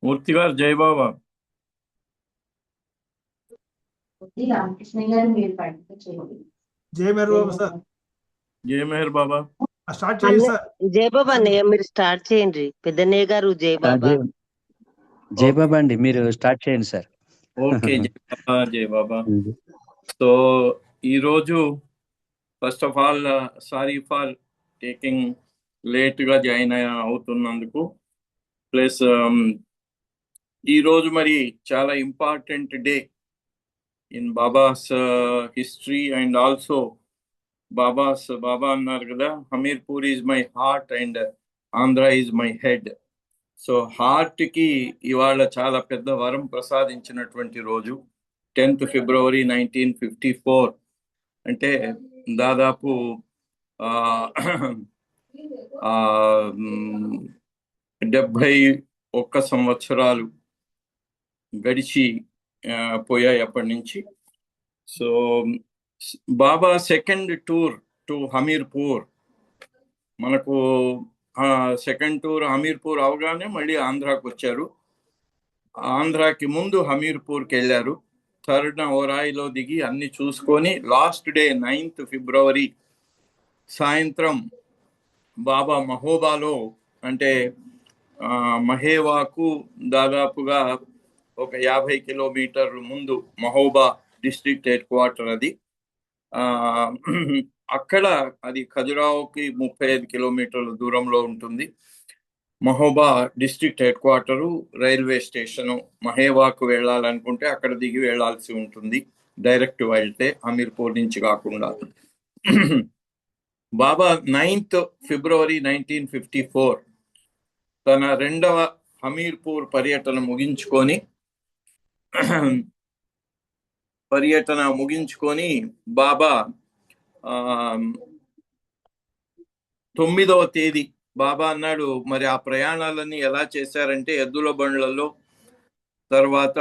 మూర్తి గారు జై బాబా. రామకృష్ణ గారు మీరు చేయండి. జై మెహర్ బాబా సార్. జై మెహర్ బాబా. స్టార్ట్ చేయండి సార్. జై బాబా అన్నయ్య మీరు స్టార్ట్ చేయండి. పెద్దన్నయ్య గారు జై బాబా. జై బాబా అండి, మీరు స్టార్ట్ చేయండి సార్. ఓకే, జై బాబా జై బాబా. సో ఈరోజు first of all sorry for taking లేట్గా జాయిన్ అవుతున్నందుకు. ప్లస్ ఈరోజు మరి చాలా important day in Baba's history and also Baba అన్నారు కదా, Hamirpur is my heart and Andhra is my head. So హార్ట్కి ఇవాళ చాలా పెద్ద వరం ప్రసాదించినటువంటి రోజు 10th February 1954. అంటే దాదాపు 71 సంవత్సరాలు గడిచి పోయాయి అప్పటి నుంచి. So Baba second tour to Hamirpur, మనకు సెకండ్ టూర్ హమీర్పూర్ అవగానే మళ్ళీ ఆంధ్రాకి వచ్చారు. ఆంధ్రాకి ముందు హమీర్పూర్కి వెళ్ళారు. థర్డ్ ఓరాయిలో దిగి అన్ని చూసుకొని లాస్ట్ డే 9th February సాయంత్రం బాబా మహోబాలో, అంటే మహేవాకు దాదాపుగా ఒక 50 కిలోమీటర్ల ముందు మహోబా డిస్ట్రిక్ట్ హెడ్ క్వార్టర్ అది. అక్కడ అది ఖజురాహోకి 35 కిలోమీటర్ల దూరంలో ఉంటుంది. Mahoba district head quarter, railway station. మహేవాకు వెళ్ళాలనుకుంటే అక్కడ దిగి వెళ్లాల్సి ఉంటుంది, డైరెక్ట్ వెళ్తే హమీర్పూర్ నుంచి కాకుండా. బాబా 9th February 1954 తన రెండవ హమీర్పూర్ పర్యటన ముగించుకొని బాబా 9వ తేదీ బాబా అన్నాడు, మరి ఆ ప్రయాణాలన్నీ ఎలా చేశారంటే ఎద్దుల బండ్లలో, తర్వాత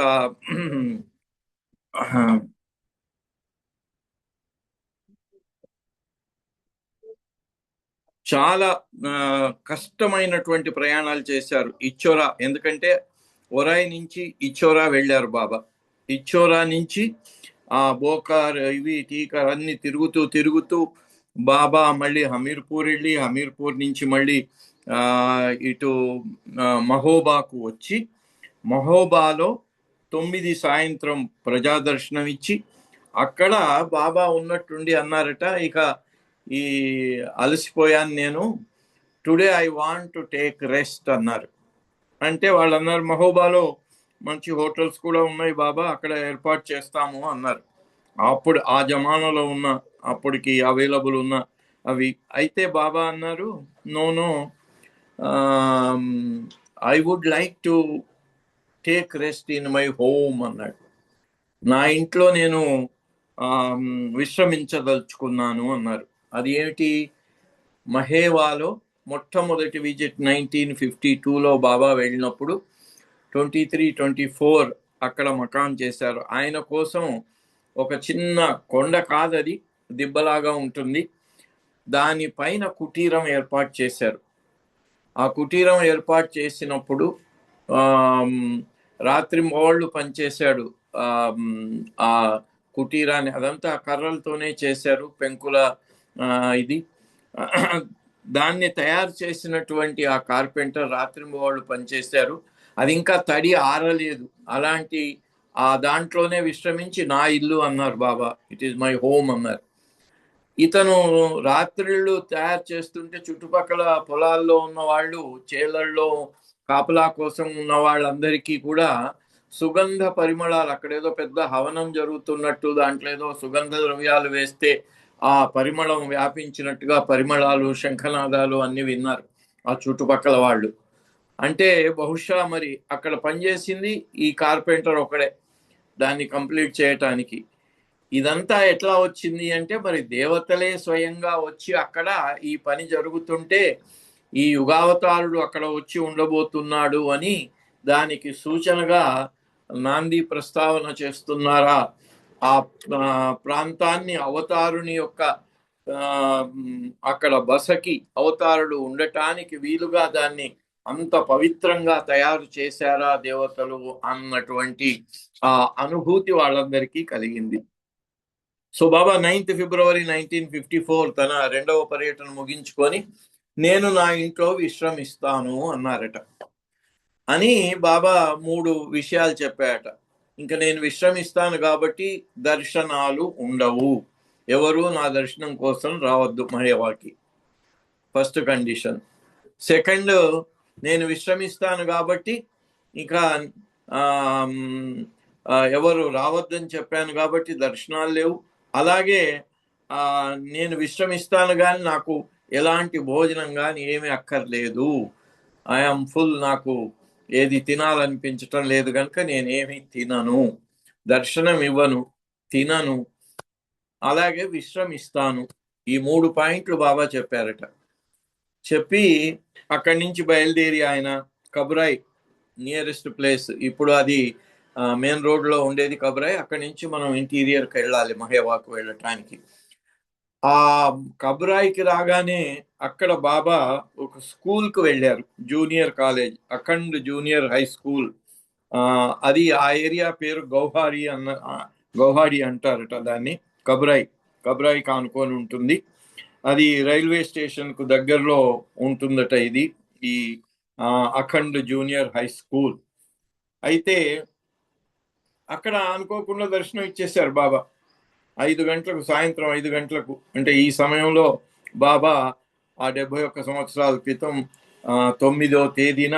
చాలా కష్టమైనటువంటి ప్రయాణాలు చేశారు. ఇచ్చోరా, ఎందుకంటే ఒరాయి నుంచి ఇచ్చోరా వెళ్ళారు బాబా. ఇచ్చోరా నుంచి బోకార్, ఇవి టీకార్ అన్ని తిరుగుతూ బాబా మళ్ళీ హమీర్పూర్ వెళ్ళి, హమీర్పూర్ నుంచి మళ్ళీ ఇటు మహోబాకు వచ్చి, మహోబాలో 9 సాయంత్రం ప్రజాదర్శనం ఇచ్చి, అక్కడ బాబా ఉన్నట్టుండి అన్నారట, ఇక ఈ అలసిపోయాను నేను, today I want to take rest అన్నారు. అంటే వాళ్ళు అన్నారు, మహోబాలో మంచి హోటల్స్ కూడా ఉన్నాయి బాబా, అక్కడ ఏర్పాటు చేస్తాము అన్నారు. అప్పుడు ఆ జమానాలో ఉన్న, అప్పటికి అవైలబుల్ ఉన్న అవి. అయితే బాబా అన్నారు, no I would like to take rest in my home అన్నాడు. నా ఇంట్లో నేను విశ్రమించదలుచుకున్నాను అన్నారు. అది ఏమిటి? మహేవాలో మొట్టమొదటి విజిట్ 1952లో బాబా వెళ్ళినప్పుడు 23-24 అక్కడ మకాం చేశారు. ఆయన కోసం ఒక చిన్న కొండ కాదది, దిబ్బలాగా ఉంటుంది, దానిపైన కుటీరం ఏర్పాటు చేశారు. ఆ కుటీరం ఏర్పాటు చేసినప్పుడు రాత్రి మోళ్ళు పనిచేశాడు ఆ కుటీరాన్ని. అదంతా కర్రలతోనే చేశారు, పెంకుల ఇది. దాన్ని తయారు చేసినటువంటి ఆ కార్పెంటర్ రాత్రి వాళ్ళు పనిచేశారు. అది ఇంకా తడి ఆరలేదు. అలాంటి దాంట్లోనే విశ్రమించి నా ఇల్లు అన్నారు బాబా, ఇట్ ఈస్ మై హోమ్ అన్నారు. ఇతను రాత్రిళ్ళు తయారు చేస్తుంటే చుట్టుపక్కల పొలాల్లో ఉన్న వాళ్ళు, చేలల్లో కాపలా కోసం ఉన్న వాళ్ళందరికీ కూడా సుగంధ పరిమళాలు, అక్కడేదో పెద్ద హవనం జరుగుతున్నట్టు, దాంట్లో ఏదో సుగంధ ద్రవ్యాలు వేస్తే ఆ పరిమళం వ్యాపించినట్టుగా పరిమళాలు, శంఖనాదాలు అన్ని విన్నారు ఆ చుట్టుపక్కల వాళ్ళు. అంటే బహుశా మరి అక్కడ పనిచేసింది ఈ కార్పెంటర్ ఒకడే దాన్ని కంప్లీట్ చేయటానికి. ఇదంతా ఎట్లా వచ్చింది అంటే మరి దేవతలే స్వయంగా వచ్చి అక్కడ ఈ పని జరుగుతుంటే ఈ యుగావతారుడు అక్కడ వచ్చి ఉండబోతున్నాడు అని దానికి సూచనగా నాంది ప్రస్తావన చేస్తున్నారా. ఆ ప్రాంతాన్ని అవతారుని యొక్క అక్కడ బసకి అవతారుడు ఉండటానికి వీలుగా దాన్ని అంత పవిత్రంగా తయారు చేశారా దేవతలు అన్నటువంటి ఆ అనుభూతి వాళ్ళందరికీ కలిగింది. సో బాబా 9th ఫిబ్రవరి 1954 తన 2వ పర్యటన ముగించుకొని నేను నా ఇంట్లో విశ్రమిస్తాను అన్నారట. అని బాబా 3 విషయాలు చెప్పారట. ఇంకా నేను విశ్రమిస్తాను కాబట్టి దర్శనాలు ఉండవు, ఎవరు నా దర్శనం కోసం రావద్దు మహేవాకి, ఫస్ట్ కండిషన్. సెకండ్, నేను విశ్రమిస్తాను కాబట్టి ఇంకా ఎవరు రావద్దని చెప్పాను కాబట్టి దర్శనాలు లేవు. అలాగే నేను విశ్రమిస్తాను కానీ నాకు ఎలాంటి భోజనం కానీ ఏమీ అక్కర్లేదు, ఐఎమ్ ఫుల్, నాకు ఏది తినాలనిపించటం లేదు కనుక నేనేమి తినను, దర్శనం ఇవ్వను, తినను, అలాగే విశ్రమిస్తాను. ఈ 3 పాయింట్లు బాబా చెప్పారట. చెప్పి అక్కడి నుంచి బయలుదేరి ఆయన కబురాయ్ నియరెస్ట్ ప్లేస్, ఇప్పుడు అది మెయిన్ రోడ్లో ఉండేది కబురాయ్, అక్కడి నుంచి మనం ఇంటీరియర్కి వెళ్ళాలి మహేవాకు వెళ్ళటానికి. ఆ కబురాయికి రాగానే అక్కడ బాబా ఒక స్కూల్కి వెళ్ళారు, junior college, Akhand junior high school. అది ఆ ఏరియా పేరు గౌహాడి అంటారట దాన్ని. కబురాయి కానుకొని ఉంటుంది. అది రైల్వే స్టేషన్కు దగ్గరలో ఉంటుందట ఇది, ఈ అఖండ్ జూనియర్ హై స్కూల్. అయితే అక్కడ అనుకోకుండా దర్శనం ఇచ్చేశారు బాబా 5 గంటలకు, సాయంత్రం 5 గంటలకు. అంటే ఈ సమయంలో బాబా ఆ 71 సంవత్సరాల క్రితం 9వ తేదీన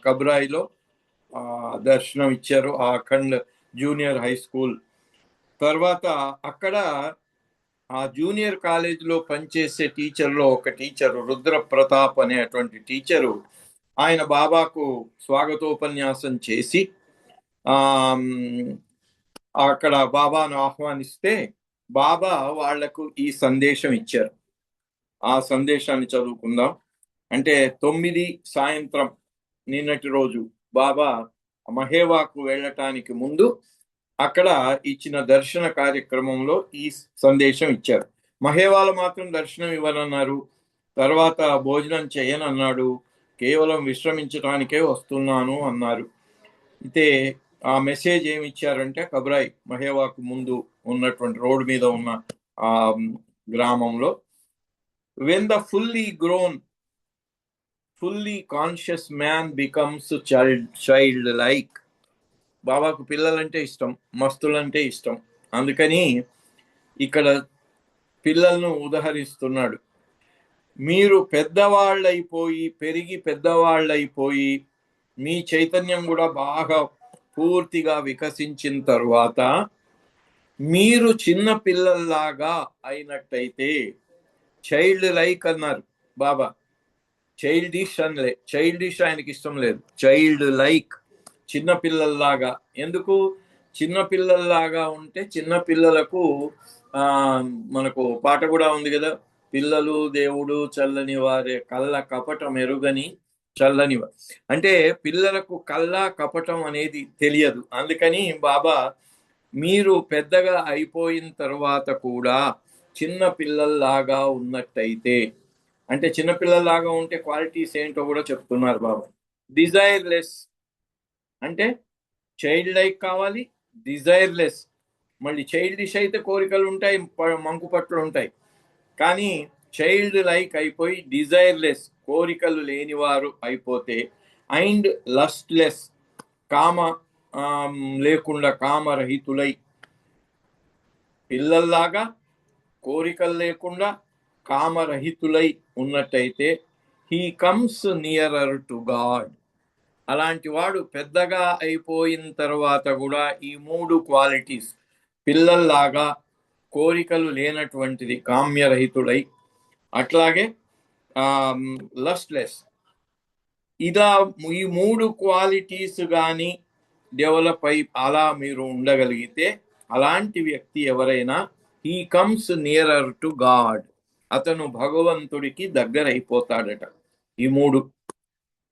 కబురాయిలో దర్శనం ఇచ్చారు ఆ అఖండ్ జూనియర్ హై స్కూల్. తర్వాత అక్కడ ఆ జూనియర్ కాలేజీలో పనిచేసే టీచర్లో ఒక టీచరు, రుద్ర ప్రతాప్ అనేటువంటి టీచరు, ఆయన బాబాకు స్వాగతోపన్యాసం చేసి అక్కడ బాబాను ఆహ్వానిస్తే బాబా వాళ్లకు ఈ సందేశం ఇచ్చారు. ఆ సందేశాన్ని చదువుకుందాం. అంటే 9 సాయంత్రం నిన్నటి రోజు బాబా మహేవాకు వెళ్ళటానికి ముందు అక్కడ ఇచ్చిన దర్శన కార్యక్రమంలో ఈ సందేశం ఇచ్చారు. మహేవాలు మాత్రం దర్శనం ఇవ్వనన్నారు, తర్వాత భోజనం చేయనన్నాడు, కేవలం విశ్రమించడానికే వస్తున్నాను అన్నారు. అయితే ఆ మెసేజ్ ఏమి ఇచ్చారంటే కబురాయి మహేవాకు ముందు ఉన్నటువంటి రోడ్డు మీద ఉన్న ఆ గ్రామంలో, when the fully grown fully conscious man becomes child like. బాబాకు పిల్లలంటే ఇష్టం, మస్తులంటే ఇష్టం, అందుకని ఇక్కడ పిల్లలను ఉదహరిస్తున్నాడు. మీరు పెద్దవాళ్ళైపోయి పెరిగి పెద్దవాళ్ళైపోయి మీ చైతన్యం కూడా బాగా పూర్తిగా వికసించిన తర్వాత మీరు చిన్న పిల్లల్లాగా అయినట్టయితే, చైల్డ్ లైక్ అన్నారు బాబా, చైల్డిష్ అనలే, చైల్డిష్ ఆయనకి ఇష్టం లేదు, చైల్డ్ లైక్, చిన్న పిల్లల్లాగా. ఎందుకు చిన్న పిల్లల్లాగా ఉంటే, చిన్న పిల్లలకు మనకు పాట కూడా ఉంది కదా, పిల్లలు దేవుడు చల్లని వారే, కళ్ళ కపటం ఎరుగని చల్లని, అంటే పిల్లలకు కళ్ళ కపటం అనేది తెలియదు. అందుకని బాబా మీరు పెద్దగా అయిపోయిన తర్వాత కూడా చిన్న పిల్లల్లాగా ఉన్నట్టయితే, అంటే చిన్నపిల్లలాగా ఉంటే క్వాలిటీస్ ఏంటో కూడా చెప్తున్నారు బాబా. డిజైర్లెస్ అంటే చైల్డ్ లైక్ కావాలి, డిజైర్లెస్, మళ్ళీ చైల్డిష్ అయితే కోరికలు ఉంటాయి, మంకు పట్లు ఉంటాయి, కానీ చైల్డ్ లైక్ అయిపోయి డిజైర్లెస్, కోరికలు లేనివారు అయిపోతే, అండ్ లస్ట్లెస్, కామ లేకుండా కామరహితులై, పిల్లల్లాగా కోరికలు లేకుండా కామరహితులై ఉన్నట్టయితే, he comes nearer to God. అలాంటి వాడు పెద్దగా అయిపోయిన తర్వాత కూడా ఈ 3 క్వాలిటీస్, పిల్లల్లాగా, కోరికలు లేనటువంటిది కామ్యరహితుడై, అట్లాగే లస్ట్లెస్, ఇలా ఈ 3 క్వాలిటీస్ కానీ డెవలప్ అయి అలా మీరు ఉండగలిగితే అలాంటి వ్యక్తి ఎవరైనా he comes nearer to god, అతను భగవంతుడికి దగ్గర అయిపోతాడట. ఈ మూడు.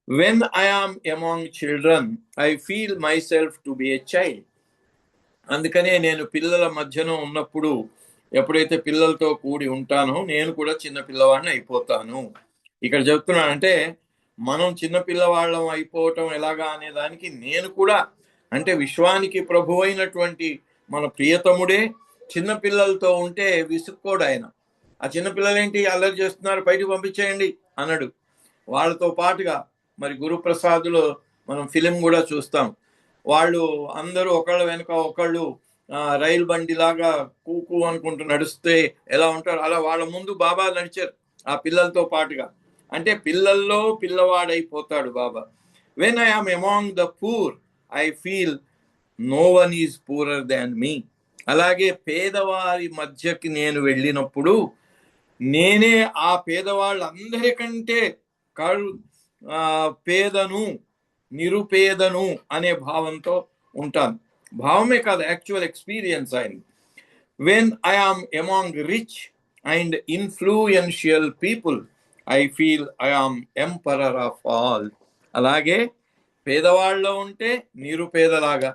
When I am among children I feel myself to be a child. అందుకనే నేను పిల్లల మధ్యన ఉన్నప్పుడు, ఎప్పుడైతే పిల్లలతో కూడి ఉంటానో నేను కూడా చిన్న పిల్లవాడిని అయిపోతాను. ఇక్కడ చెప్తున్నానంటే మనం చిన్న పిల్లవాళ్ళం అయిపోవటం ఎలాగా అనే దానికి నేను కూడా, అంటే విశ్వానికి ప్రభు అయినటువంటి మన ప్రియతముడే చిన్న పిల్లలతో ఉంటే విసుక్కోడు ఆయన. ఆ చిన్నపిల్లలేంటి అల్లరి చేస్తున్నారు, బయటకు పంపించేయండి అన్నాడు. వాళ్ళతో పాటుగా మరి గురుప్రసాద్లో మనం ఫిలిం కూడా చూస్తాం. వాళ్ళు అందరూ ఒకళ్ళ వెనుక ఒకళ్ళు రైలు బండిలాగా కూకు అనుకుంటూ నడుస్తే ఎలా ఉంటారు, అలా వాళ్ళ ముందు బాబా నడిచారు ఆ పిల్లలతో పాటుగా. అంటే పిల్లల్లో పిల్లవాడైపోతాడు Baba. When I am among the poor I feel no one is poorer than me. అలాగే పేదవారి మధ్యకి నేను వెళ్ళినప్పుడు నేనే ఆ పేదవాళ్ళందరికంటే పేదను, నిరుపేదను అనే భావంతో ఉంటాను. భావమే కాదు, యాక్చువల్ ఎక్స్పీరియన్స్ అయింది. When I am among rich and influential people I feel I am emperor of all. అలాగే పేదవాళ్ళలో ఉంటే నిరుపేదలాగా,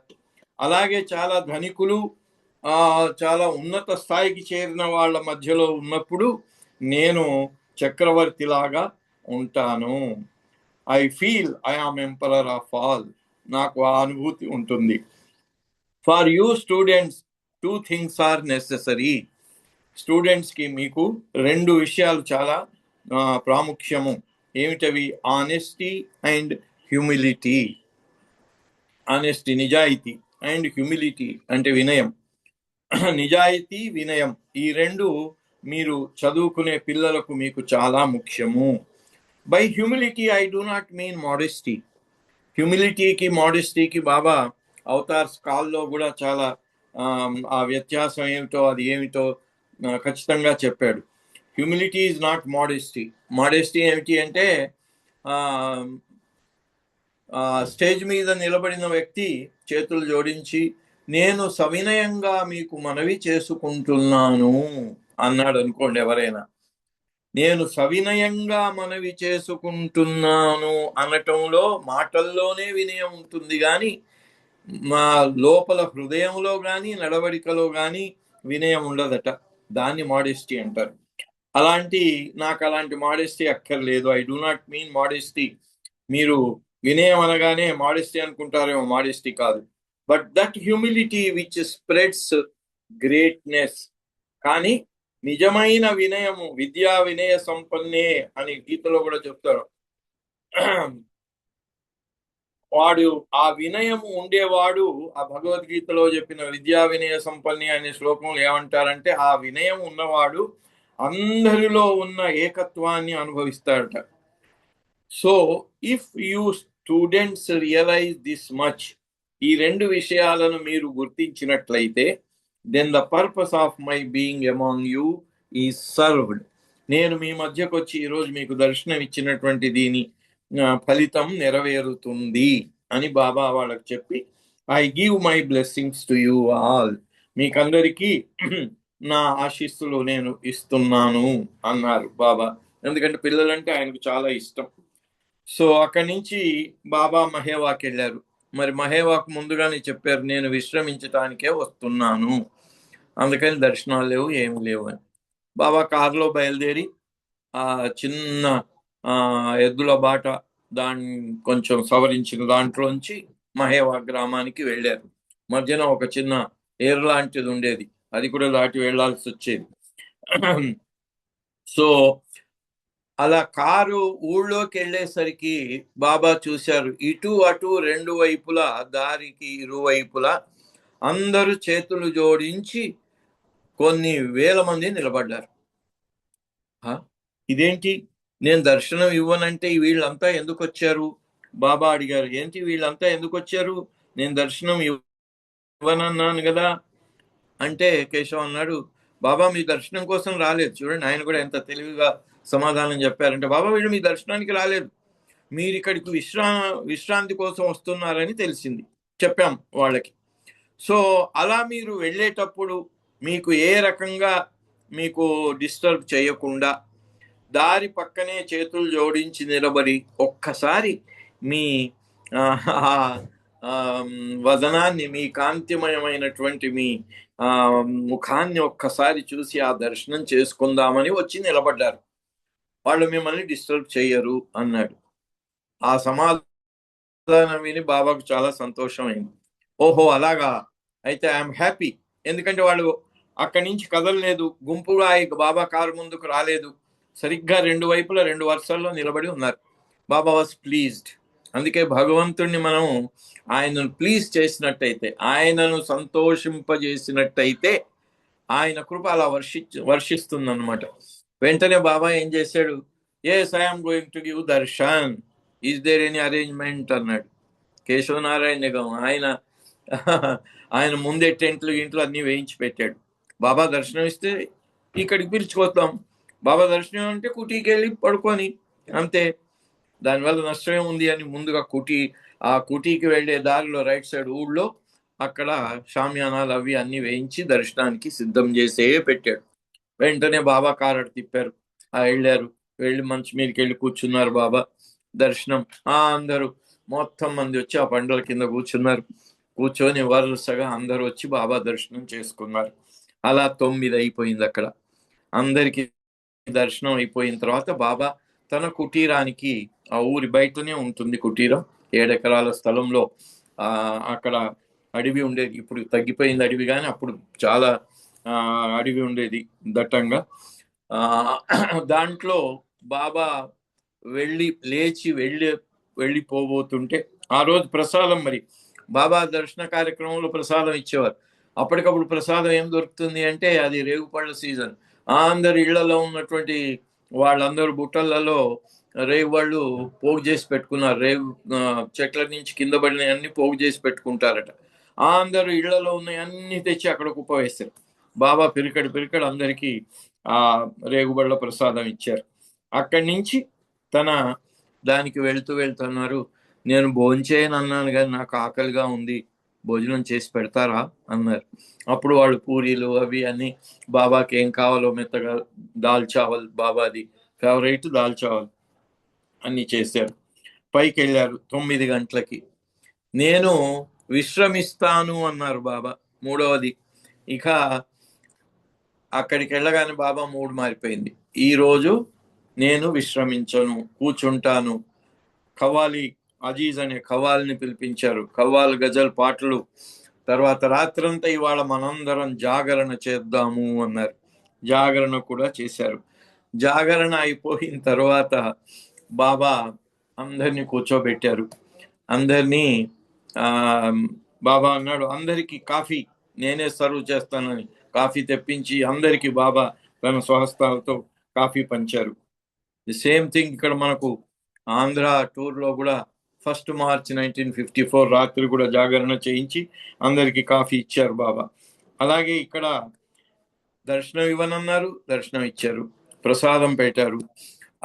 అలాగే చాలా ధనికులు చాలా ఉన్నత స్థాయికి చేరిన వాళ్ళ మధ్యలో ఉన్నప్పుడు నేను చక్రవర్తిలాగా ఉంటాను. I feel I am emperor of all. నాకు ఆ అనుభూతి ఉంటుంది. For you students 2 things are necessary. స్టూడెంట్స్కి మీకు 2 విషయాలు చాలా ప్రాముఖ్యము. ఏమిటవి? Honesty and humility. ఆనెస్టీ నిజాయితీ, అండ్ హ్యూమిలిటీ అంటే వినయం. నిజాయితీ, వినయం, ఈ 2 మీరు చదువుకునే పిల్లలకు మీకు చాలా ముఖ్యము. By humility I do not mean modesty. హ్యూమిలిటీకి మోడెస్టీకి బాబా అవతార్ కాల్లో కూడా చాలా ఆ వ్యత్యాసం ఏమిటో అది ఏమిటో ఖచ్చితంగా చెప్పాడు. Humility is not modesty. Modesty ఏమిటి అంటే స్టేజ్ మీద నిలబడిన వ్యక్తి చేతులు జోడించి నేను సవినయంగా మీకు మనవి చేసుకుంటున్నాను అన్నాడు అనుకోండి. ఎవరైనా నేను సవినయంగా మనవి చేసుకుంటున్నాను అనటంలో మాటల్లోనే వినయం ఉంటుంది, కానీ మా లోపల హృదయంలో కానీ నడవడికలో కానీ వినయం ఉండదట. దాన్ని మోడెస్టీ అంటారు. నాకు అలాంటి మోడెస్టీ అక్కర్లేదు. I do not mean modesty. మీరు వినయం అనగానే మోడెస్టీ అనుకుంటారేమో, మోడెస్టీ కాదు. But that humility which spreads greatness. కానీ నిజమైన వినయము విద్యా వినయ సంపన్నే అని గీతలో కూడా చెప్తారు. వాడు ఆ వినయము ఉండేవాడు, ఆ భగవద్గీతలో చెప్పిన విద్యా వినయ సంపన్నే అనే శ్లోకంలో ఏమంటారంటే ఆ వినయం ఉన్నవాడు అందరిలో ఉన్న ఏకత్వాన్ని అనుభవిస్తాడట. So if you students realise this much, ఈ 2 విషయాలను మీరు గుర్తించినట్లయితే, then the purpose of my being among you is served. నేను మీ మధ్యకు వచ్చి ఈరోజు మీకు దర్శనం ఇచ్చినటువంటి దీని ఫలితం నెరవేరుతుంది అని బాబా వాళ్ళకి చెప్పి I give my blessings to you all. మీకందరికీ నా ఆశీస్సులు నేను ఇస్తున్నాను అన్నారు బాబా. ఎందుకంటే పిల్లలంటే ఆయనకు చాలా ఇష్టం. సో అక్కడి నుంచి బాబా మహేవాకి వెళ్ళారు. మరి మహేవాకు ముందుగానే చెప్పారు, నేను విశ్రమించటానికే వస్తున్నాను, అందుకని దర్శనాలు లేవు, ఏమి లేవు అని. బాబా కారులో బయలుదేరి ఆ చిన్న ఎద్దుల బాట దాన్ని కొంచెం సవరించిన దాంట్లోంచి మహేవా గ్రామానికి వెళ్ళారు. మధ్యన ఒక చిన్న ఏరు లాంటిది ఉండేది, అది కూడా దాటి వెళ్లాల్సి వచ్చేది. సో అలా కారు ఊళ్ళోకి వెళ్ళేసరికి బాబా చూశారు, ఇటు అటు 2 వైపులా, దారికి ఇరువైపులా అందరూ చేతులు జోడించి కొన్ని వేల మంది నిలబడ్డారు. ఇదేంటి, నేను దర్శనం ఇవ్వనంటే వీళ్ళంతా ఎందుకు వచ్చారు? బాబా అడిగారు, ఏంటి వీళ్ళంతా ఎందుకు వచ్చారు? నేను దర్శనం ఇవ్వనన్నాను కదా అంటే కేశవ్ అన్నాడు, బాబా మీ దర్శనం కోసం రాలేదు. చూడండి ఆయన కూడా ఎంత తెలివిగా సమాధానం చెప్పారంటే, బాబా వీళ్ళు మీ దర్శనానికి రాలేదు, మీరు ఇక్కడికి విశ్రాంతి కోసం వస్తున్నారని తెలిసింది, చెప్పాం వాళ్ళకి. సో అలా మీరు వెళ్ళేటప్పుడు మీకు ఏ రకంగా మీకు డిస్టర్బ్ చేయకుండా దారి పక్కనే చేతులు జోడించి నిలబడి ఒక్కసారి మీ వదనాన్ని, మీ కాంతిమయమైనటువంటి మీ ముఖాన్ని ఒక్కసారి చూసి ఆ దర్శనం చేసుకుందామని వచ్చి నిలబడ్డారు. వాళ్ళు మిమ్మల్ని డిస్టర్బ్ చేయరు అన్నాడు. ఆ సమాధానం విని బాబాకు చాలా సంతోషమైంది. ఓహో అలాగా, అయితే ఐఎమ్ హ్యాపీ. ఎందుకంటే వాళ్ళు అక్కడి నుంచి కదలలేదు, గుంపుగా బాబా కారు ముందుకు రాలేదు, సరిగ్గా 2 వైపులా 2 వరుసల్లో నిలబడి ఉన్నారు. బాబా వాజ్ ప్లీజ్డ్. అందుకే భగవంతుణ్ణి మనం ఆయనను ప్లీజ్ చేసినట్టయితే, ఆయనను సంతోషింపజేసినట్టయితే ఆయన కృప అలా వర్షిస్తుంది అనమాట. వెంటనే బాబా ఏం చేశాడు, yes I'm going to give darshan, is there any arrangement అన్నాడు. కేశవనారాయణ నిగం ఆయన ముందే టెంట్లు గింట్లు అన్ని వేయించి పెట్టాడు. బాబా దర్శనం ఇస్తే ఇక్కడికి పిలుచుకొస్తాం, బాబా దర్శనం అంటే కుటీకి వెళ్ళి పడుకొని అంతే, దానివల్ల నష్టమే ఉంది అని ముందుగా ఆ కుటీకి వెళ్ళే దారిలో రైట్ సైడ్ ఊళ్ళో అక్కడ షామ్యానాలు అవి అన్ని వేయించి దర్శనానికి సిద్ధం చేసే పెట్టాడు. వెంటనే బాబా కారడు తిప్పారు, వెళ్ళారు, వెళ్ళి మంచి మీదకి వెళ్ళి కూర్చున్నారు. బాబా దర్శనం అందరూ మొత్తం మంది వచ్చి ఆ పండ్ల కింద కూర్చున్నారు. కూర్చొని వరుసగా అందరూ వచ్చి బాబా దర్శనం చేసుకున్నారు. అలా 9 అయిపోయింది. అక్కడ అందరికి దర్శనం అయిపోయిన తర్వాత బాబా తన కుటీరానికి, ఆ ఊరి బయటనే ఉంటుంది కుటీరం, 7 ఎకరాల స్థలంలో. అక్కడ అడవి ఉండేది, ఇప్పుడు తగ్గిపోయింది అడవి, కానీ అప్పుడు చాలా అడవి ఉండేది దట్టంగా. దాంట్లో బాబా లేచి వెళ్ళిపోబోతుంటే, ఆ రోజు ప్రసాదం, మరి బాబా దర్శన కార్యక్రమంలో ప్రసాదం ఇచ్చేవారు. అప్పటికప్పుడు ప్రసాదం ఏం దొరుకుతుంది అంటే అది రేగుపళ్ళ సీజన్. అందరు ఇళ్లలో ఉన్నటువంటి వాళ్ళందరూ బుట్టలలో రేగుపళ్ళు పోగు చేసి పెట్టుకున్నారు. రేగు చెట్ల నుంచి కింద పడిన అన్ని పోగు చేసి పెట్టుకుంటారట. అందరూ ఇళ్లలో ఉన్నాయి అన్ని తెచ్చి అక్కడ కుప్ప వేస్తారు. బాబా పిరికడు అందరికీ ఆ రేగుబళ్ళ ప్రసాదం ఇచ్చారు. అక్కడి నుంచి తన దానికి వెళ్తున్నారు. నేను భోంచేయను అన్నాను కానీ నాకు ఆకలిగా ఉంది, భోజనం చేసి పెడతారా అన్నారు. అప్పుడు వాళ్ళు పూరీలు అవి అన్ని, బాబాకి ఏం కావాలో మెత్తగా దాల్ చావల్, బాబాది ఫేవరెట్ దాల్ చావల్ అన్ని చేశారు. పైకి వెళ్ళారు 9 గంటలకి. నేను విశ్రమిస్తాను అన్నారు బాబా. 3వది. ఇక అక్కడికి వెళ్ళగానే బాబా మూడు మారిపోయింది. ఈరోజు నేను విశ్రమించను, కూర్చుంటాను. ఖవాలి అజీజ్ అనే ఖవాల్ని పిలిపించారు. ఖవాల్ గజల్ పాటలు. తర్వాత రాత్రంతా ఇవాళ మనందరం జాగరణ చేద్దాము అన్నారు. జాగరణ కూడా చేశారు. జాగరణ అయిపోయిన తర్వాత బాబా అందరినీ కూర్చోబెట్టారు. అందరినీ బాబా అన్నాడు, అందరికీ కాఫీ నేనే సర్వ్ చేస్తానని కాఫీ తెప్పించి అందరికీ బాబా తన స్వహస్తాలతో కాఫీ పంచారు. ది సేమ్ థింగ్ ఇక్కడ మనకు ఆంధ్ర టూర్లో కూడా 1 మార్చ్ 1954 రాత్రి కూడా జాగరణ చేయించి అందరికీ కాఫీ ఇచ్చారు బాబా. అలాగే ఇక్కడ దర్శనం ఇవ్వనన్నారు, దర్శనం ఇచ్చారు. ప్రసాదం పెట్టారు.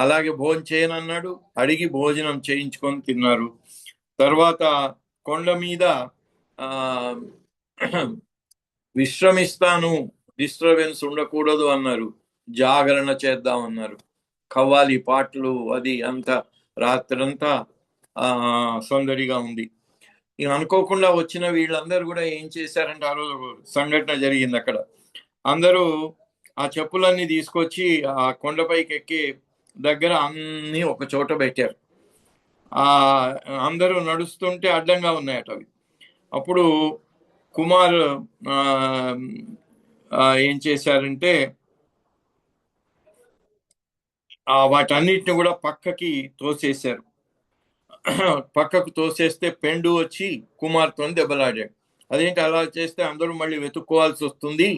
అలాగే భోజనం చేయనన్నాడు, అడిగి భోజనం చేయించుకొని తిన్నారు. తర్వాత కొండ మీద విశ్రమిస్తాను, డిస్టర్బెన్స్ ఉండకూడదు అన్నారు. జాగరణ చేద్దామన్నారు. ఖవ్వాలి పాటలు అది అంతా రాత్రంతా సందడిగా ఉంది. ఇక అనుకోకుండా వచ్చిన వీళ్ళందరూ కూడా ఏం చేశారంటే, ఆ రోజు సంఘటన జరిగింది. అక్కడ అందరూ ఆ చెప్పులన్నీ తీసుకొచ్చి ఆ కొండపైకి ఎక్కి దగ్గర అన్ని ఒక చోట పెట్టారు. అందరూ నడుస్తుంటే అడ్డంగా ఉన్నాయట అవి. అప్పుడు కుమార్ ఏం చేశారంటే వాటన్నిటిని కూడా పక్కకి తోసేశారు. పక్కకు తోసేస్తే పెండు వచ్చి కుమార్తో దెబ్బలాడాడు. అదేంటి అలా చేస్తే అందరూ మళ్ళీ వెతుక్కోవాల్సి వస్తుంది,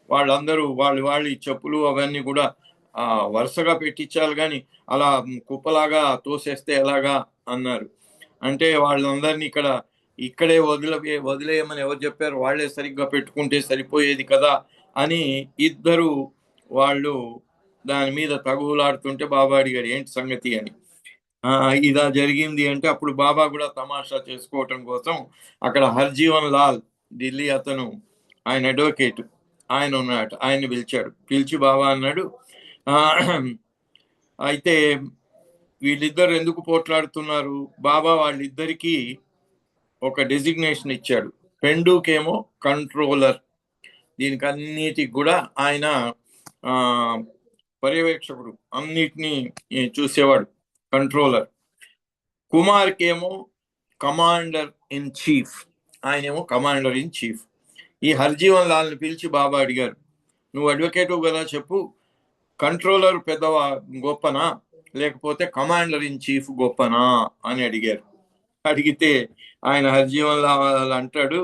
వాళ్ళందరూ వాళ్ళు చెప్పులు అవన్నీ కూడా వరుసగా పెట్టించాలి, కానీ అలా కుప్పలాగా తోసేస్తే ఎలాగా అన్నారు. అంటే వాళ్ళందరినీ ఇక్కడే వదిలేయమని ఎవరు చెప్పారు, వాళ్ళే సరిగ్గా పెట్టుకుంటే సరిపోయేది కదా అని ఇద్దరు వాళ్ళు దాని మీద తగులాడుతుంటే బాబా అడిగారు ఏంటి సంగతి అని. ఇలా జరిగింది అంటే అప్పుడు బాబా కూడా తమాషా చేసుకోవటం కోసం అక్కడ హర్జీవన్ లాల్ ఢిల్లీ అతను, ఆయన అడ్వకేట్, ఆయన ఉన్నాడు. ఆయన్ని పిలిచాడు. పిలిచి బాబా అన్నాడు, అయితే వీళ్ళిద్దరు ఎందుకు పోట్లాడుతున్నారు? బాబా వాళ్ళిద్దరికీ ఒక డెసిగ్నేషన్ ఇచ్చాడు. పెండుకేమో కంట్రోలర్, దీనికి అన్నిటికి కూడా ఆయన పర్యవేక్షకుడు, అన్నిటినీ చూసేవాడు, కంట్రోలర్. కుమార్కేమో కమాండర్ ఇన్ చీఫ్, ఆయనేమో కమాండర్ ఇన్ చీఫ్. ఈ హర్జీవన్ లాల్ని పిలిచి బాబా అడిగారు, నువ్వు అడ్వకేటు కదా, చెప్పు, కంట్రోలర్ పెద్దవా గొప్పనా, లేకపోతే కమాండర్ ఇన్ చీఫ్ గొప్పనా అని అడిగారు. అడిగితే ఆయన హర్జీవన్ లాల్ అంటాడు,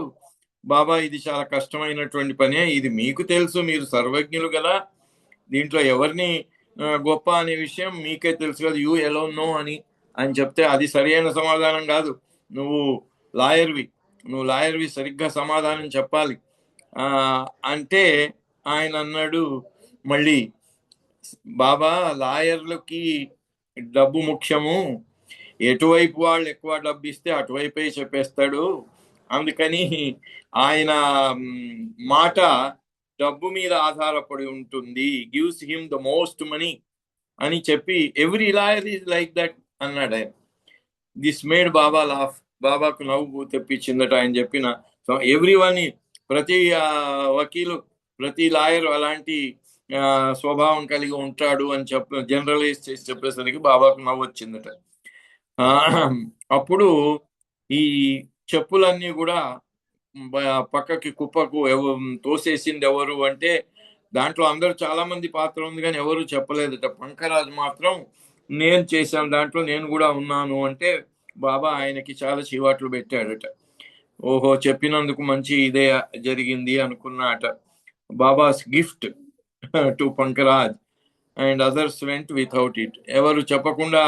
బాబా ఇది చాలా కష్టమైనటువంటి పనే, ఇది మీకు తెలుసు, మీరు సర్వజ్ఞులు కదా, దీంట్లో ఎవరిని గొప్ప అనే విషయం మీకే తెలుసు కదా, యూ ఎలోన్ నో అని చెప్తే అది సరైన సమాధానం కాదు, నువ్వు లాయర్వి సరిగ్గా సమాధానం చెప్పాలి అంటే ఆయన అన్నాడు, మళ్ళీ బాబా లాయర్లకి డబ్బు ముఖ్యము, ఎటువైపు వాళ్ళు ఎక్కువ డబ్బు ఇస్తే అటువైపే చెప్పేస్తాడు, అందుకని ఆయన మాట డబ్బు మీద ఆధారపడి ఉంటుంది, gives him the most money అని చెప్పి every lawyer is like that అన్నాడు ఆయన. దిస్ మేడ్ బాబా లాఫ్, బాబాకు నవ్వు తెప్పించిందట ఆయన చెప్పిన. సో ఎవ్రీ వన్, ప్రతి వకీలు, ప్రతి లాయర్ అలాంటి స్వభావం కలిగి ఉంటాడు అని జనరలైజ్ చేసి చెప్పేసరికి బాబాకు నవ్వు వచ్చిందట. అప్పుడు ఈ చెప్పులన్నీ కూడా పక్కకి కుప్పకు తోసేసింది ఎవరు అంటే, దాంట్లో అందరూ చాలా మంది పాత్ర ఉంది కానీ ఎవరు చెప్పలేదట. పంకరాజు మాత్రం నేను చేశాను, దాంట్లో నేను కూడా ఉన్నాను అంటే బాబా ఆయనకి చాలా చీవాట్లు పెట్టాడట. ఓహో, చెప్పినందుకు మంచి ఇదే జరిగింది అనుకున్నాట. Baba's gift to Pankaraj and others went without it. ఎవరు చెప్పకుండా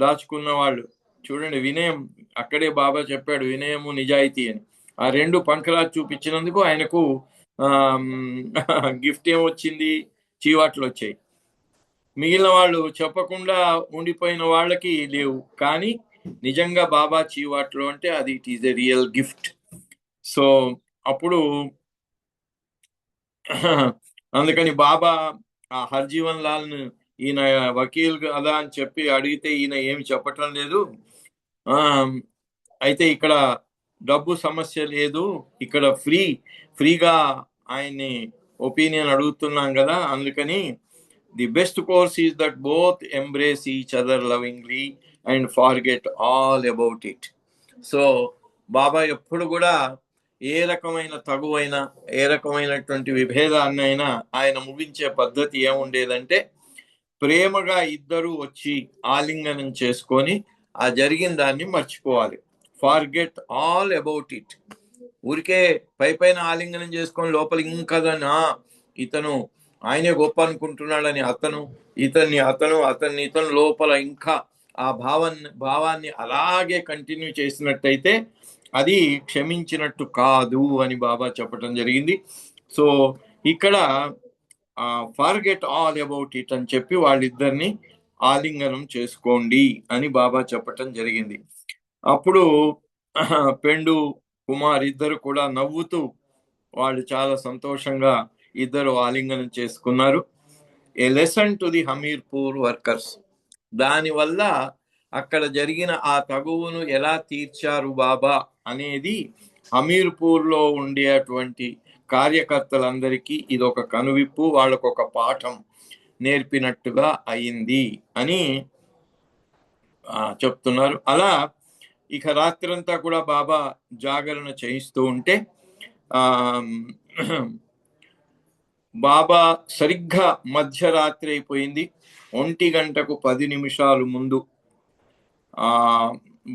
దాచుకున్న వాళ్ళు చూడండి, వినయం, అక్కడే బాబా చెప్పాడు వినయము నిజాయితీ అని. ఆ రెండు పంకరాజ్ చూపించినందుకు ఆయనకు గిఫ్ట్ ఏమొచ్చింది, చీవాట్లు వచ్చాయి. మిగిలిన వాళ్ళు చెప్పకుండా ఉండిపోయిన వాళ్ళకి లేవు, కానీ నిజంగా బాబా చీవాట్లు అంటే అది it is a real gift. So అప్పుడు అందుకని బాబా ఆ హర్జీవన్ లాల్ను, ఈయన వకీల్ కదా అని చెప్పి అడిగితే ఈయన ఏమి చెప్పటం లేదు, అయితే ఇక్కడ డబ్బు సమస్య లేదు, ఇక్కడ ఫ్రీగా ఆయన్ని ఒపీనియన్ అడుగుతున్నాం కదా, అందుకని the best course is that both embrace each other lovingly and forget all about it. So Baba ఎప్పుడు కూడా ఏ రకమైన తగువైనా, ఏ రకమైనటువంటి విభేదాన్నైనా ఆయన ముగించే పద్ధతి ఏముండేదంటే, ప్రేమగా ఇద్దరు వచ్చి ఆలింగనం చేసుకొని ఆ జరిగిన దాన్ని మర్చిపోవాలి. Forget all about it. ఊరికే పైన ఆలింగనం చేసుకొని లోపల ఇంకా ఇతను ఆయనే గొప్ప అనుకుంటున్నాడని ఇతను లోపల ఇంకా ఆ భావాన్ని అలాగే కంటిన్యూ చేసినట్టయితే అది క్షమించినట్టు కాదు అని బాబా చెప్పడం జరిగింది. సో ఇక్కడ ఫర్గెట్ ఆల్ అబౌట్ ఇట్ అని చెప్పి వాళ్ళిద్దరిని ఆలింగనం చేసుకోండి అని బాబా చెప్పటం జరిగింది. అప్పుడు పెండు కుమార్ ఇద్దరు కూడా నవ్వుతూ వాళ్ళు చాలా సంతోషంగా ఇద్దరు ఆలింగనం చేసుకున్నారు. A lesson to the Hamirpur workers. దానివల్ల అక్కడ జరిగిన ఆ తగువును ఎలా తీర్చారు బాబా అనేది హమీర్పూర్లో ఉండేటువంటి కార్యకర్తలందరికీ ఇదొక కనువిప్పు, వాళ్ళకు ఒక పాఠం నేర్పినట్టుగా అయింది అని చెప్తున్నారు. అలా ఇక రాత్రంతా కూడా బాబా జాగరణ చేయిస్తూ ఉంటే బాబా సరిగ్గా మధ్యరాత్రి అయిపోయింది. 1:10 ముందు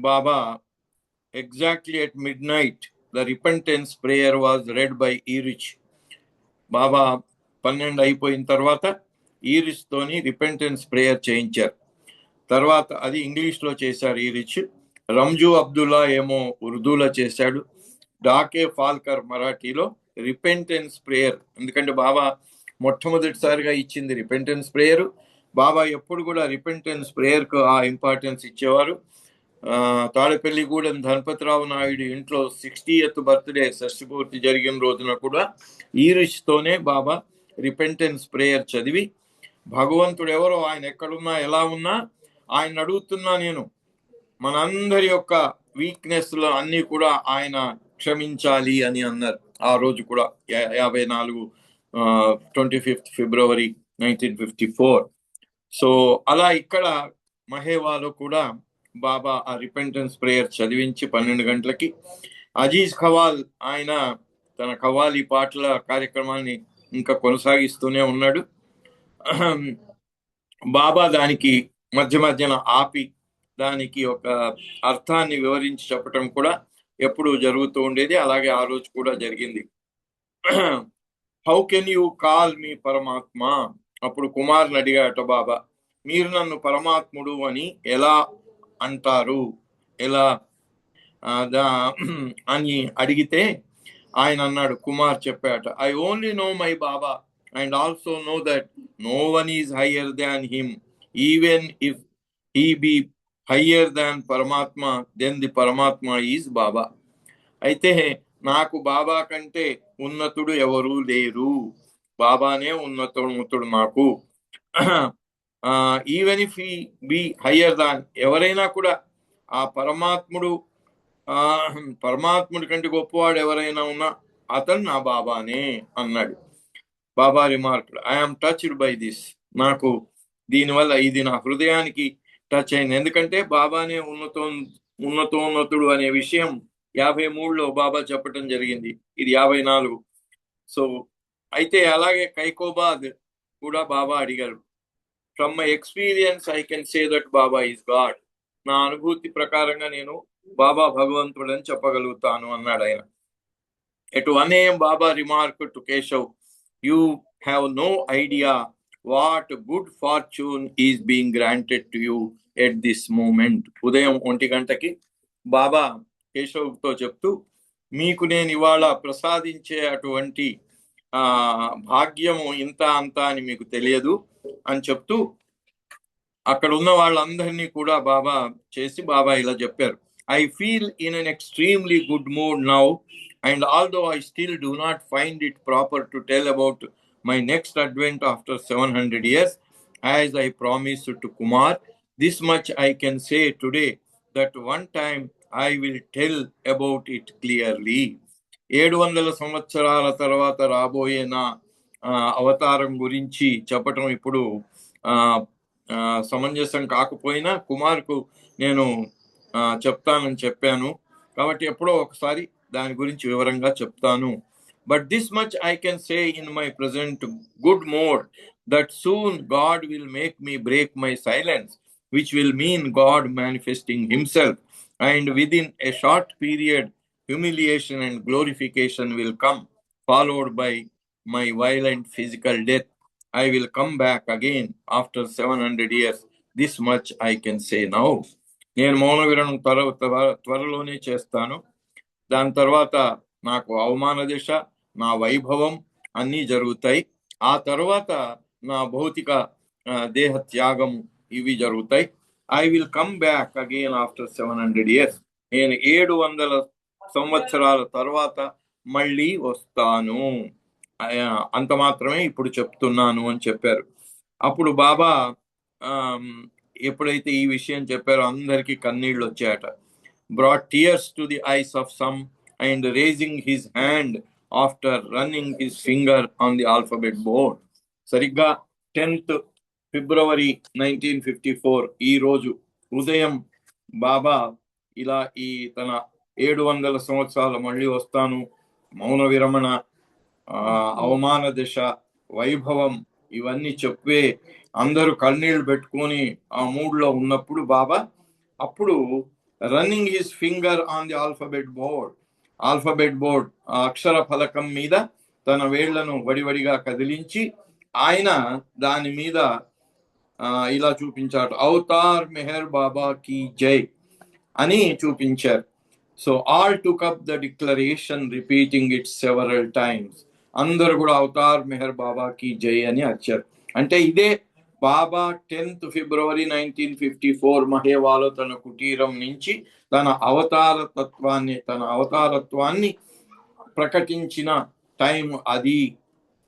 Baba exactly at midnight the repentance prayer was read by Eruch. Baba 12 అయిపోయిన తర్వాత ఈరిచ్ తోని రిపెంటెన్స్ ప్రేయర్ చేయించారు. తర్వాత అది ఇంగ్లీష్లో చేశారు ఈరిచ్, రంజు అబ్దుల్లా ఏమో ఉర్దూలో చేశాడు, డాకే ఫాల్కర్ మరాఠీలో రిపెంటెన్స్ ప్రేయర్. ఎందుకంటే బాబా మొట్టమొదటిసారిగా ఇచ్చింది రిపెంటెన్స్ ప్రేయర్. బాబా ఎప్పుడు కూడా రిపెంటెన్స్ ప్రేయర్కు ఆ ఇంపార్టెన్స్ ఇచ్చేవారు. తాడేపల్లిగూడెం ధనపతిరావు నాయుడు ఇంట్లో 60th బర్త్డే షష్ఠపూర్తి జరిగిన రోజున కూడా ఈ రిష్తోనే బాబా రిపెంటెన్స్ ప్రేయర్ చదివి, భగవంతుడు ఎవరో, ఆయన ఎక్కడున్నా ఎలా ఉన్నా ఆయన అడుగుతున్నా నేను, మనందరి యొక్క వీక్నెస్ లో అన్ని కూడా ఆయన క్షమించాలి అని అన్నారు. ఆ రోజు కూడా 25 ఫిబ్రవరి 1954. సో అలా ఇక్కడ మహేవాలో కూడా బాబా ఆ రిపెంటెన్స్ ప్రేయర్ చదివించి 12 గంటలకి అజీజ్ ఖవాల్ ఆయన తన ఖవాలీ పాటల కార్యక్రమాన్ని ఇంకా కొనసాగిస్తూనే ఉన్నాడు. బాబా దానికి మధ్య మధ్యన ఆపి దానికి ఒక అర్థాన్ని వివరించి చెప్పటం కూడా ఎప్పుడు జరుగుతూ ఉండేది. అలాగే ఆ రోజు కూడా జరిగింది. How can you call me పరమాత్మ? అప్పుడు కుమార్ని అడిగాట బాబా, మీరు నన్ను పరమాత్ముడు అని ఎలా అంటారు, ఎలా అని అడిగితే ఆయన అన్నాడు, కుమార్ చెప్పాట, I only know my Baba and also know that no one is higher than him. Even if he be higher than Paramatma, then the Paramatma is Baba. అయితే నాకు బాబా కంటే ఉన్నతుడు ఎవరు లేరు, బాబానే ఉన్నతుడు నాకు. Even if he be higher than, ఎవరైనా కూడా ఆ పరమాత్ముడి కంటే గొప్పవాడు ఎవరైనా ఉన్నా అతను నా బాబానే అన్నాడు. Baba remarked, I'm touched by this. నాకు దీనివల్ల ఇది నా హృదయానికి టచ్ అయింది. ఎందుకంటే బాబానే ఉన్నతోన్నతుడు అనే విషయం 53లో బాబా చెప్పటం జరిగింది, ఇది 54. సో అయితే అలాగే కైకోబాద్ కూడా బాబా అడిగారు, from my experience I can say that Baba is God. నా అనుభూతి ప్రకారంగా నేను బాబా భగవంతుడు అని చెప్పగలుగుతాను అన్నాడు ఆయన. At 1 AM Baba remark to Keshav, you have no idea what good fortune is being granted to you at this moment. ఉదయం 1 గంటకి బాబా కేశవ్తో చెప్తూ, మీకు నేను ఇవాళ ప్రసాదించే అటువంటి భాగ్యము ఇంత అంత అని మీకు తెలియదు అని చెప్తూ అక్కడ ఉన్న వాళ్ళందరినీ కూడా బాబా ఇలా చెప్పారు, I feel in an extremely good mood now, and although I still do not find it proper to tell about my next advent after 700 years, as I promised to Kumar, this much I can say today, that one time I will tell about it clearly. 700 సంవత్సరాల తర్వాత రాబోయే నా అవతారం గురించి చెప్పటం ఇప్పుడు సమంజసం కాకపోయినా కుమార్కు నేను చెప్తానని చెప్పాను, కాబట్టి ఎప్పుడో ఒకసారి దాని గురించి వివరంగా చెప్తాను. But this much I can say in my present good mode, that soon God will make me break my silence, which will mean God manifesting himself, and within a short period humiliation and glorification will come, followed by my violent physical death. I will come back again after 700 years. This much I can say now. నేను మౌన విరమణం త్వరలోనే చేస్తాను. దాని తర్వాత నాకు అవమాన దశ, నా వైభవం అన్నీ జరుగుతాయి. ఆ తర్వాత నా భౌతిక దేహ త్యాగము ఇవి జరుగుతాయి. I will come back again after 700 years. నేను 700 సంవత్సరాల తర్వాత మళ్ళీ వస్తాను, అంత మాత్రమే ఇప్పుడు చెప్తున్నాను అని చెప్పారు. అప్పుడు బాబా ఎప్పుడైతే ఈ విషయం చెప్పారో అందరికీ కన్నీళ్ళు వచ్చాయట. Brought tears to the eyes of some and raising his hand after running his finger on the alphabet board. సరిగ్గా 10th ఫిబ్రవరి 1954 ఈ రోజు ఉదయం బాబా ఇలా ఈ తన 700 సంవత్సరాలు మళ్ళీ వస్తాను, మౌన విరమణ, అవమాన దశ, వైభవం ఇవన్నీ చెప్పే అందరూ కన్నీళ్లు పెట్టుకొని ఆ మూడ్లో ఉన్నప్పుడు బాబా అప్పుడు running his finger on the alphabet board అక్షర ఫలకం మీద తన వేళ్లను వడివడిగా కదిలించి ఆయన దాని మీద ఇలా చూపించారు, అవతార్ మెహర్ బాబా కీ జై అని చూపించారు. So all took up the declaration repeating it several times. అందరూ కూడా అవతార్ మెహర్ బాబా కీ జై అని వచ్చారు. అంటే ఇదే బాబా 10th ఫిబ్రవరి 1954 మహేవాలో తన కుటీరం నుంచి తన అవతారత్వాన్ని ప్రకటించిన టైం అది.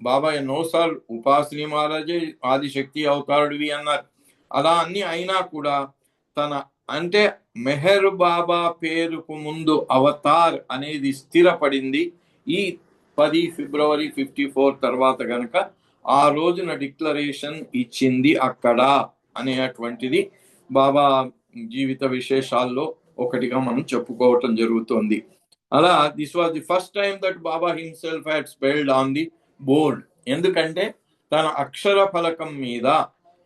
బాబా ఎన్నోసార్లు ఉపాసిని మహారాజే ఆదిశక్తి అవతారుడివి అన్నారు. అలా అన్ని అయినా కూడా అంటే మెహర్ బాబా పేరుకు ముందు అవతార్ అనేది స్థిరపడింది ఈ 10 ఫిబ్రవరి 54 తర్వాత గనక ఆ రోజున డిక్లరేషన్ ఇచ్చింది అక్కడ అనేటువంటిది బాబా జీవిత విశేషాల్లో ఒకటిగా మనం చెప్పుకోవటం జరుగుతుంది. అలా this was the first time that Baba himself had spelled on the board. ఎందుకంటే తన అక్షర ఫలకం మీద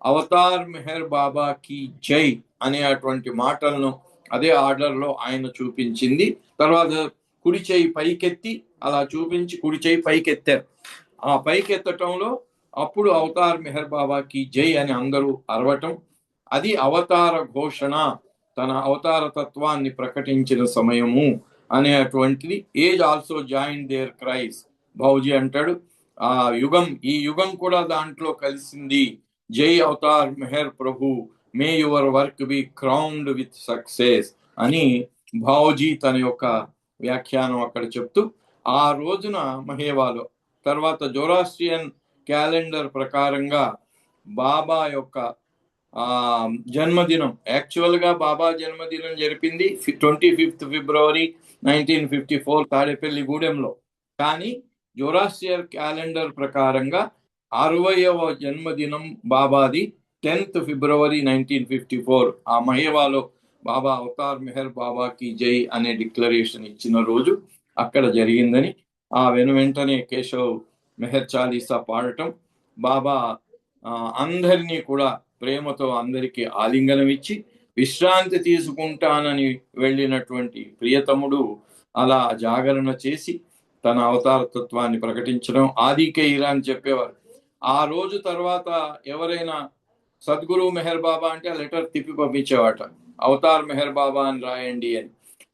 అవతార్ మెహర్ బాబా కి జై అనేటువంటి మాటలను అదే ఆర్డర్లో ఆయన చూపించింది. తర్వాత కుడి చేయి పైకెత్తి అలా చూపించి కుడి చేయి పైకెత్తారు. ఆ పైకెత్తటంలో అప్పుడు అవతార్ మెహర్ బాబాకి జై అని అందరూ అరవటం, అది అవతార ఘోషణ, తన అవతార తత్వాన్ని ప్రకటించిన సమయము అనేటువంటిది. Age also join their cries. Babuji అంటాడు ఈ యుగం కూడా దాంట్లో కలిసింది. జై అవతార్ మెహర్ ప్రభు, may your work be crowned with success అని బాబుజీ తన యొక్క వ్యాఖ్యానం అక్కడ చెప్తూ ఆ రోజున మహేవాలో తర్వాత జోరాస్ట్రియన్ క్యాలెండర్ ప్రకారంగా బాబా యొక్క జన్మదినం, యాక్చువల్ గా బాబా జన్మదినం జరిపింది 25th ఫిబ్రవరి 1954 తాడేపల్లి గూడెంలో. కానీ జోరాస్ట్రియన్ క్యాలెండర్ ప్రకారంగా 60వ జన్మదినం బాబాది 10th ఫిబ్రవరి 1954. ఆ మహేవాలో బాబా అవతార్ మెహర్ బాబాకి జై అనే డిక్లరేషన్ ఇచ్చిన రోజు అక్కడ జరిగిందని, ఆ వెంటనే కేశవ్ మెహర్ చాలీసా పాడటం, బాబా అందరినీ కూడా ప్రేమతో అందరికీ ఆలింగనం ఇచ్చి విశ్రాంతి తీసుకుంటానని వెళ్ళినటువంటి ప్రియతముడు అలా జాగరణ చేసి తన అవతార తత్వాన్ని ప్రకటించడం. ఆదికే ఇరా అని చెప్పేవారు. ఆ రోజు తర్వాత ఎవరైనా సద్గురు మెహర్ బాబా అంటే ఆ లెటర్ తిప్పి పంపించేవాట, అవతార్ మెహర్ బాబా అని రాయండి అని.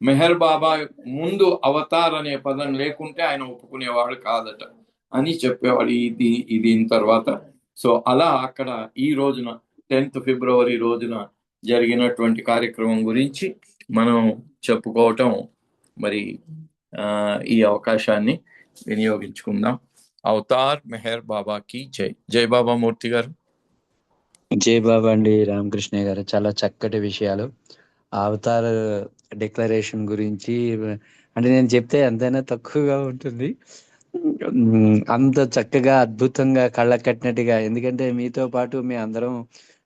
మెహర్ బాబా ముందు అవతార్ అనే పదం లేకుంటే ఆయన ఒప్పుకునేవాడు కాదట అని చెప్పేవాడు. దీని తర్వాత సో అలా అక్కడ ఈ రోజున 10th ఫిబ్రవరి రోజున జరిగినటువంటి కార్యక్రమం గురించి మనం చెప్పుకోవటం మరి ఈ అవకాశాన్ని వినియోగించుకుందాం. అవతార్ మెహర్ బాబాకి జై. జై బాబా మూర్తి గారు. జై బాబా అండి రామకృష్ణ గారు. చాలా చక్కటి విషయాలు అవతార్ డిక్లరేషన్ గురించి అంటే నేను చెప్తే ఎంతైనా తక్కువగా ఉంటుంది. అంత చక్కగా అద్భుతంగా కళ్ళ కట్టినట్టుగా, ఎందుకంటే మీతో పాటు మీ అందరం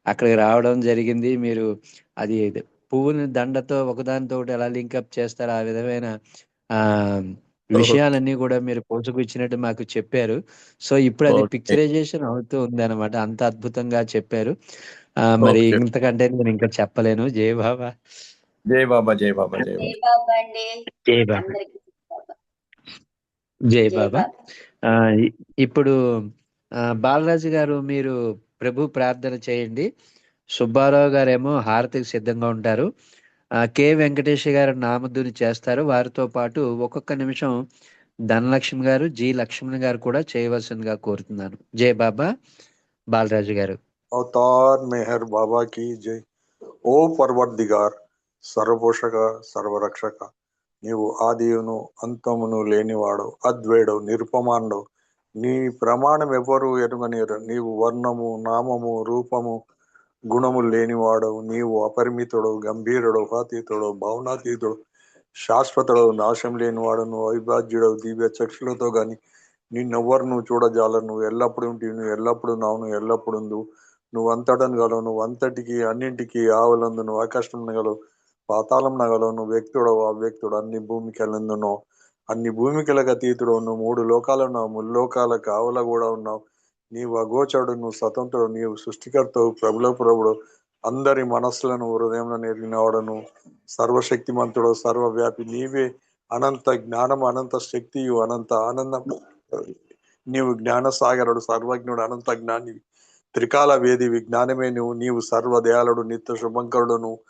అక్కడికి రావడం జరిగింది. మీరు అది పువ్వుని దండతో ఒకదానితో ఎలా లింకప్ చేస్తారు ఆ విధమైన విషయాలన్నీ కూడా మీరు పోసుకొచ్చినట్టు మాకు చెప్పారు. సో ఇప్పుడు అది పిక్చరైజేషన్ అవుతూ ఉంది అనమాట. అంత అద్భుతంగా చెప్పారు. మరి ఇంతకంటే నేను ఇంకా చెప్పలేను. జై బాబా. జై బాబా. జై బాబా. జై బాబా అండి. జై బాబా. జై బాబా. ఇప్పుడు బాలరాజు గారు మీరు ప్రభు ప్రార్థన చేయండి. సుబ్బారావు గారేమో హారతికి సిద్ధంగా ఉంటారు. కె వెంకటేష్ గారు నామధుని చేస్తారు. వారితో పాటు ఒక్కొక్క నిమిషం ధనలక్ష్మి గారు, జి లక్ష్మణ్ గారు కూడా చేయవలసిందిగా కోరుతున్నాను. జై బాబా. బాలరాజు గారు. అవతార్ మెహర్ బాబా కి జై. ఓ పర్వర్దిగార్, సర్వపోషక సర్వరక్షక, నీవు ఆదియును అంతమును లేనివాడు, అద్వైడవు, నిరుపమాండవు. నీ ప్రమాణం ఎవరు ఎరుగనీరు. నీవు వర్ణము, నామము, రూపము, గుణము లేనివాడవు. నీవు అపరిమితుడు, గంభీరుడు, అతీతుడు, భావనాతీతుడు, శాశ్వతుడు, నాశం లేనివాడు. నువ్వు అవిభాజ్యుడవు. దివ్య చక్షులతో గాని నిన్నెవ్వరు నువ్వు చూడజాలరు. నువ్వు ఎల్లప్పుడు ఉంటివి, నువ్వు ఎల్లప్పుడు నావును, ఎల్లప్పుడు నువ్వు అంతటను గలవు. నువ్వు అంతటికి అన్నింటికి ఆవలందు. నువ్వు ఆకాశం నగలవు, పాతాళం నగలవు. నువ్వు వ్యక్తుడవు, అవ్యక్తుడు. అన్ని భూమికలందున్నావు, అన్ని భూమికలకు అతీతుడు. నువ్వు 3 లోకాలు ఉన్నావు, 3 లోకాలకు ఆవల కూడా ఉన్నావు. నీవు అగోచరుడు, నువ్వు స్వతంత్రుడు, నీవు సృష్టికర్తవు, ప్రభుల ప్రభుడు, అందరి మనస్సులను హృదయంలో ఎరిగినవాడు. నువ్వు సర్వశక్తిమంతుడు, సర్వవ్యాపి. నీవే అనంత జ్ఞానం, అనంత శక్తియు, అనంత ఆనందం. నీవు జ్ఞానసాగరుడు, సర్వజ్ఞుడు, అనంత జ్ఞాని, త్రికాల వేదివి. జ్ఞానమే నీవు సర్వదయాళుడు, నిత్య శుభంకరుడు. నువ్వు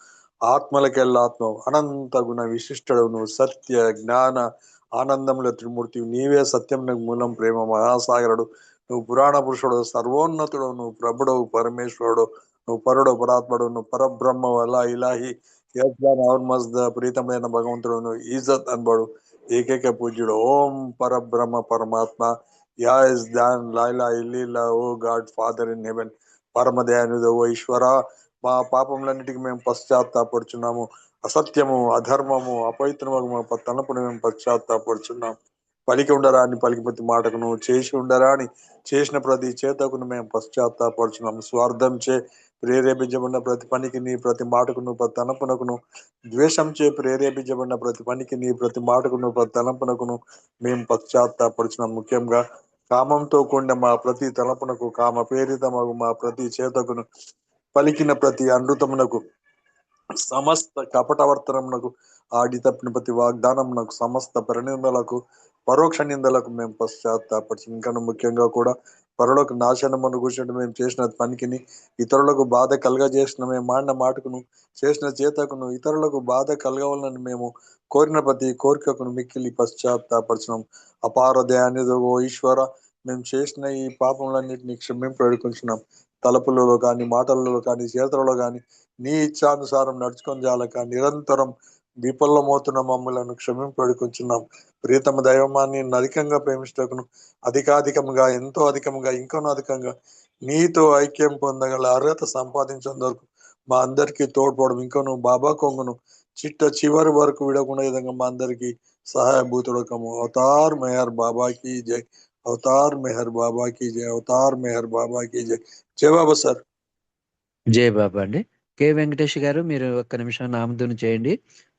ఆత్మలకెల్లాత్మ, అనంత గుణ విశిష్టడు. నువ్వు సత్య, జ్ఞాన, ఆనందంలో త్రిమూర్తి నీవే సత్యం మూలం ప్రేమ మహాసాగరుడు నువ్వు పురాణ పురుషుడు సర్వోన్నతుడు నువ్వు ప్రభుడు పరమేశ్వరుడు నువ్వు పరుడు పరాత్మడు నువ్వు పరబ్రహ్మ వల్ల ఇలాహి మస్ద ప్రీతమైన భగవంతుడు నువ్వు ఈజత్ అనబడు ఏకైక పూజ్యుడు ఓం పరబ్రహ్మ పరమాత్మ యా ఇస్ దాన్ లైలా ఇల్లీలా O God Father in heaven పరమ దయానిధి ఓ ఈశ్వర మా పాపములన్నిటికీ మేము పశ్చాత్తాపడుచున్నాము అసత్యము అధర్మము అపవిత్రము మా తలపును మేము పశ్చాత్తాపడుచున్నాం పలికి ఉండరా అని పలికి ప్రతి మాటకును చేసి ఉండరా అని చేసిన ప్రతి చేతకును మేము పశ్చాత్తాపడుచున్నాము స్వార్థం చే ప్రేరేపించబడిన ప్రతి పనికి నీ ప్రతి మాటకును ప్రతి తలంపునకును ద్వేషం చే ప్రేరేపించబడిన ప్రతి పనికి నీ ప్రతి మాటకును ప్రతి తలంపునకును మేము పశ్చాత్తాపడుచున్నాం ముఖ్యంగా కామంతో కూడిన మా ప్రతి తలంపునకు కామ ప్రేరితమగు మా ప్రతి చేతకును పలికిన ప్రతి అనృతమునకు సమస్త కపటవర్తనమునకు ఆడి తప్పిన ప్రతి వాగ్దానమునకు సమస్త పరినిందలకు పరోక్ష నిందలకు మేము పశ్చాత్తాపడుచు ఇంకా ముఖ్యంగా కూడా పరులకు నాశనమును కూర్చుంటే మేము చేసిన పనికిని ఇతరులకు బాధ కలగజేసిన మేము మాడిన మాటకును చేసిన చేతకును ఇతరులకు బాధ కలగవాలని మేము కోరిన ప్రతి కోరికకును మిక్కిలి పశ్చాత్తాపడుచున్నాం అపార దయానిధి ఓ ఈశ్వర మేము చేసిన ఈ పాపములన్నింటినీ క్షమింపు వేడుకుంటున్నాం తలపులలో కానీ మాటలలో కానీ చేతులలో కానీ నీ ఇచ్ఛానుసారం నడుచుకొని జాలక నిరంతరం విఫలమవుతున్న మమ్మలను క్షమింపు వేడుకుంటున్నాం ప్రీతమ దైవమాన్ని అధికంగా ప్రేమించటకును అధికాధికంగా ఎంతో అధికంగా ఇంకొన అధికంగా నీతో ఐక్యం పొందగల అర్హత సంపాదించేందుకు మా అందరికీ తోడ్పడడం ఇంకొను బాబా కొంగును చిట్ట చివరి వరకు విడకుండా విధంగా మా అందరికీ సహాయభూతుడకము అవతార్ మెహర్ బాబాకి జై అవతార్ మెహర్ బాబాకి జై అవతార్ మెహర్ బాబాకి జై జై బాబా సార్ జై బాబా అండి. కె వెంకటేష్ గారు మీరు ఒక్క నిమిషం నామధుని చేయండి.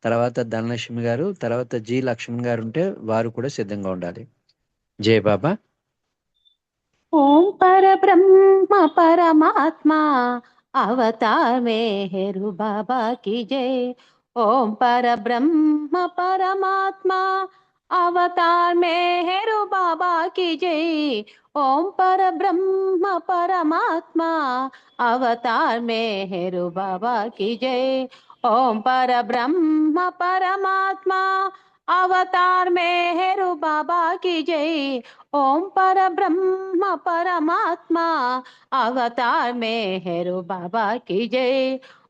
తర్వాత ధనలక్ష్మి గారు, తర్వాత జి లక్ష్మణ్ గారు ఉంటే వారు కూడా సిద్ధంగా ఉండాలి. జై బాబా. ఓం పరబ్రహ్మ పరమాత్మా అవతార్ మెహరు బాబా की जय. ఓం పరబ్రహ్మ పరమాత్మా అవతార్ మెహరు బాబా की जय. ఓం పరబ్రహ్మ పరమాత్మా అవతార్ మెహరు బాబా की जय. ఓం పరబ్రహ్మ పరమాత్మా అవతార్ మెహరు బాబా की जय. ఓం పరబ్రహ్మ పరమాత్మా అవతార్ మెహరు బాబా की जय.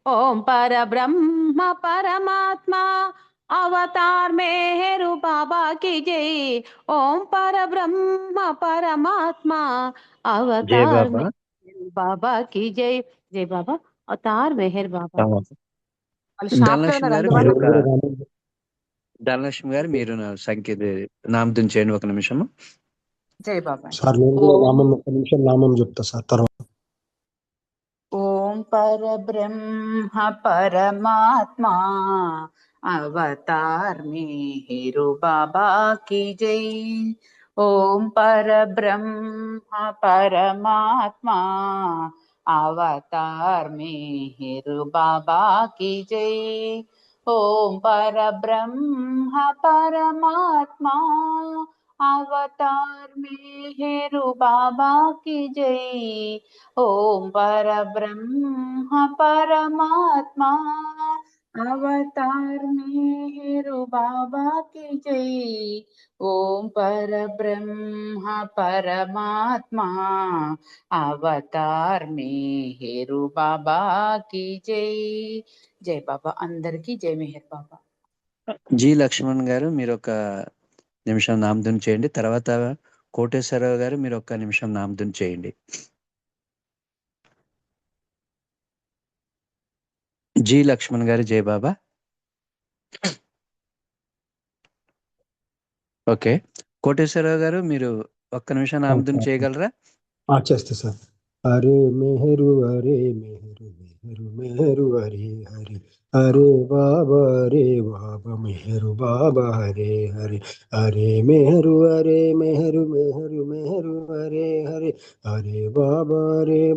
ఓం పరబ్రహ్మ పరమాత్మా అవతార్ మెహరు బాబా की जय. ఓం పరబ్రహ్మ పరమాత్మా జై అవతార్ బాబా. మెహరు బాబా की जय. జై బాబా. అవతార్ మెహర్ బాబా. వాళ్ళు షాప్ లో ధనలక్ష్మి ఉన్నారు గారు అందువల్ల మీరు ధనలక్ష్మి గారు మీరు సంఖ్య నామధుని చేయండి ఒక నిమిషము. జై బాబా. సార్ నేను కూడా నామం ఒక నిమిషం నామం చెప్తా సార్ తర్వాత. ఓం పరబ్రహ్మ పరమాత్మా అవతార్ మెహరు బాబా की जय. ఓం పరబ్రహ్మ పరమాత్మా అవతార్ మెహరు బాబా की जय. ఓం పరబ్రహ్మ పరమాత్మా అవతార్ మెహరు బాబా की जय. ఓం పరబ్రహ్మ పరమాత్మా అవతార్ మెహరు బాబా की जय. ఓం పరబ్రహ్మ పరమాత్మా అవతార్ మెహరు బాబా की जय. జై బాబా. అందరికీ జై మెహర్ బాబా. జి లక్ష్మణ్ గారు మీరు ఒక నిమిషం నామధుని చేయండి. తర్వాత కోటేశ్వరరావు గారు మీరు ఒక్క నిమిషం నామధుని చేయండి. జి లక్ష్మణ్ గారు జై బాబా. ఓకే. కోటేశ్వరరావు గారు మీరు ఒక్క నిమిషం నామధుని చేయగలరా? చేస్తా సార్. హరే మెహరు హరే మెహరు మెహరు మెహరు హరే హరే హరే బాబా మెహరు బాబా హరే హరే హరే మెహరు మెహరు మెహరు హరే హరే హరే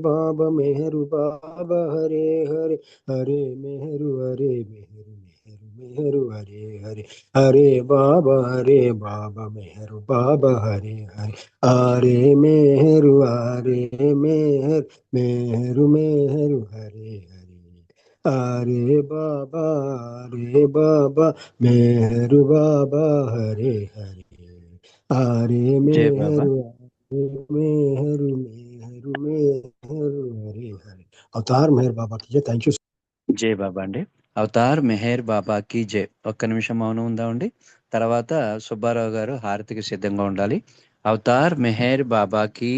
బాబా మెహరు బాబా హరే హరే హరే మెహరు మెహరు మెహరు హరే హరే హరే బాబా మెహరు బాబా హరే హరే హరే మెహరు మెహరు మెహరు హరే హరే अरे बाबा मेहरु बाबा हरे हरे अरे जय बाबा। मेहरु मेहरु मेहरु मेहरु हरे हरे अवतार मेहर बाबा की जय థ్యాంక్ యూ జై బాబా అండి. అవతార్ మెహర్ బాబాకి జై. ఒక్క నిమిషం మౌనం ఉందామండి. తర్వాత సుబ్బారావు గారు హారతికి సిద్ధంగా ఉండాలి. అవతార్ మెహర్ బాబాకి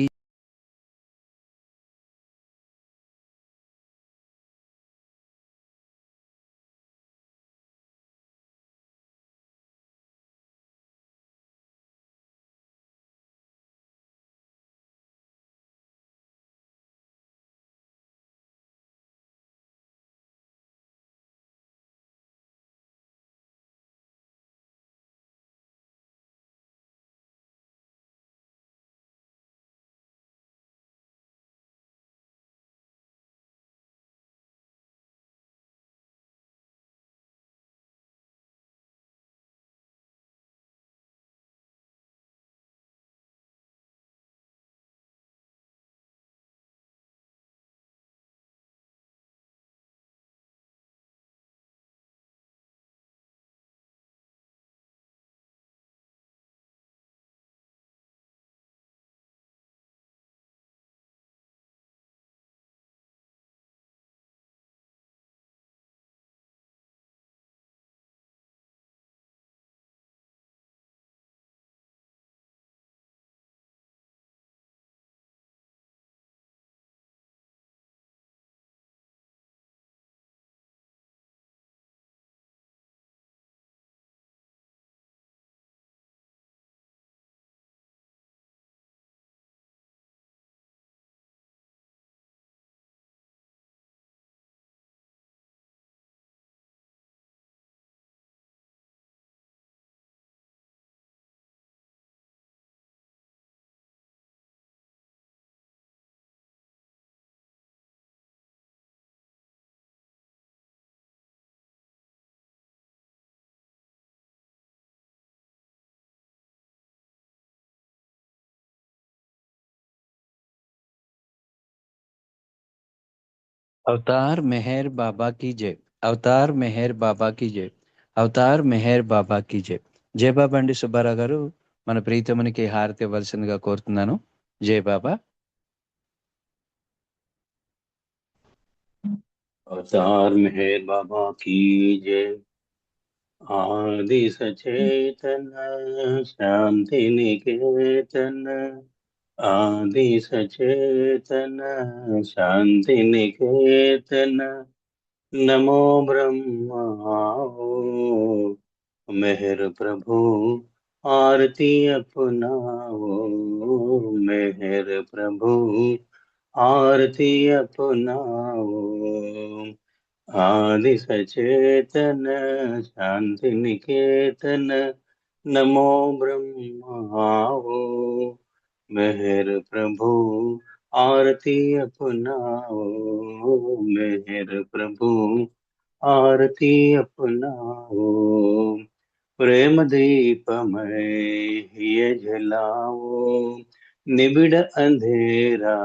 అవతార్ మెహర్ బాబాకి జై. అవతార్ మెహర్ బాబాకి జై. అవతార్ మెహర్ బాబాకి జై. జై బాబా అండి. సుబ్బారావు గారు మన ప్రీతమునికి హారతి ఇవ్వాల్సిందిగా కోరుతున్నాను. జై బాబా. अवतार मेहर बाबा की जय। आदि सचेतन शांति निकेतन आदि सचेतन शांति निकेतन नमो ब्रह्माओ मेहर प्रभु आरती अपनाओ मेहर प्रभु आरती अपनाओ आदि सचेतन शांति निकेतन नमो ब्रह्माओ मेहर प्रभु आरती अपनाओ मेहर प्रभु आरती अपनाओ प्रेम दीपमय ये जलाओ निबिड़ अंधेरा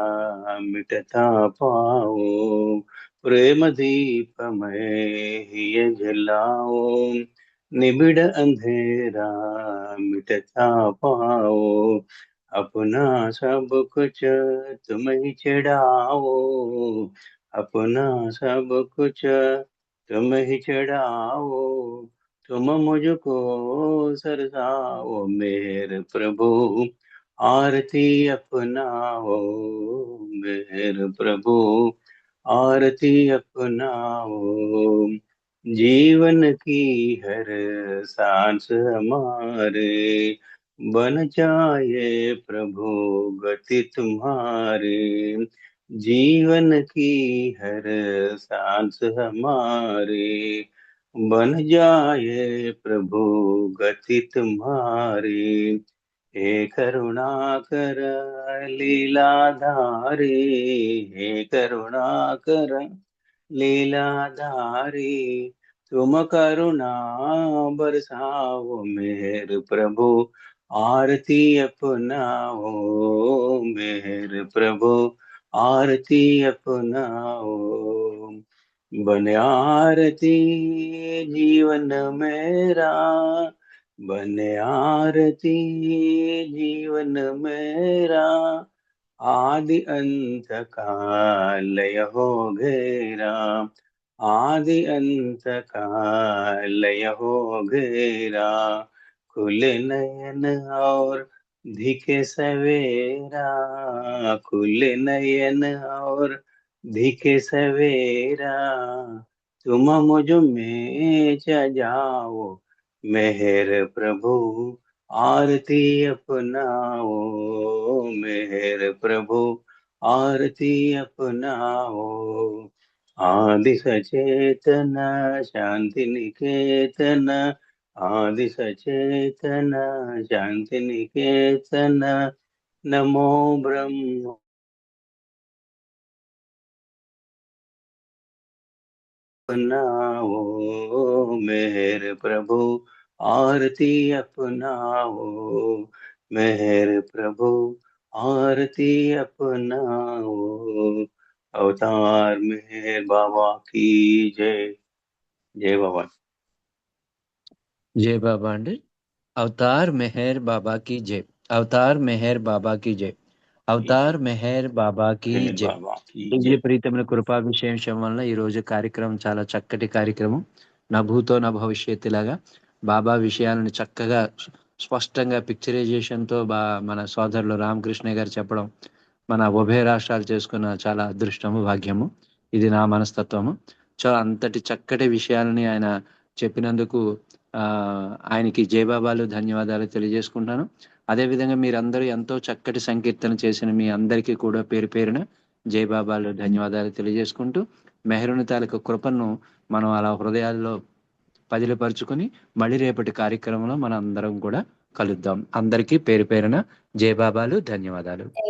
मिटता पाओ प्रेम दीपमय ये जलाओ निबिड़ अंधेरा मिटता पाओ अपना सब कुछ तुम ही चढ़ाओ अपना सब कुछ तुम ही चढ़ाओ तुम मुझको सरसाओ मेरे प्रभु आरती अपनाओ मेरे प्रभु आरती अपनाओ जीवन की हर सांस हमारे बन जाए प्रभु गति तुम्हारे जीवन की हर सांस हमारे बन जाए प्रभु गति तुम्हारी हे करुणाकर लीलाधारी हे करुणाकर लीलाधारी तुम करुणा बरसाओ मेरे प्रभु आरती अपनाओ मेरे प्रभु आरती अपनाओ बन आरती जीवन मेरा, बन आरती जीवन मेरा, आदि अंत का लय हो घेरा, आदि अंत का लय हो घेरा, खुले नयन और धिके सवेरा, खुले नयन और धिके सवेरा, तुम मुझ में जाओ मेहर प्रभु, आरती अपनाओ मेहर प्रभु, आरती अपनाओ। आदि सचेतन शांति निकेतन, आदि सचेतन शांति निकेतन, नमो ब्रह्म अपनाओ मेहर प्रभु, आरती अपनाओ मेहर प्रभु, आरती अपनाओ। अवतार मेहर बाबा की जय। जय बाबा। జై బాబా అండి. అవతార్ మెహర్ బాబా की जय, అవతార్ మెహర్ బాబా की जय, అవతార్ మెహర్ బాబా की मेहर जय. बाबा की దివ్య जय। ప్రీతమైన కృపా విశేషం వల్ల ఈ రోజు కార్యక్రమం చాలా చక్కటి కార్యక్రమం. నా భూతో నా భవిష్యత్తు లాగా బాబా విషయాలను చక్కగా స్పష్టంగా పిక్చరైజేషన్తో మన సోదరులు రామకృష్ణ గారు చెప్పడం మన ఉభయ రాష్ట్రాలు చేసుకున్న చాలా అదృష్టము, భాగ్యము. ఇది నా మనస్తత్వము. అంతటి చక్కటి విషయాలని ఆయన చెప్పినందుకు ఆయనకి జయబాబాలు ధన్యవాదాలు తెలియజేసుకుంటాను. అదేవిధంగా మీరందరూ ఎంతో చక్కటి సంకీర్తన చేసిన మీ అందరికీ కూడా పేరు పేరున జయబాబాలు ధన్యవాదాలు తెలియజేసుకుంటూ, మెహరుని తాలూకు కృపను మనం అలా హృదయాల్లో పదిలపరుచుకుని మళ్ళీ రేపటి కార్యక్రమంలో మనం అందరం కూడా కలుద్దాం. అందరికీ పేరు పేరున జయబాబాలు ధన్యవాదాలు.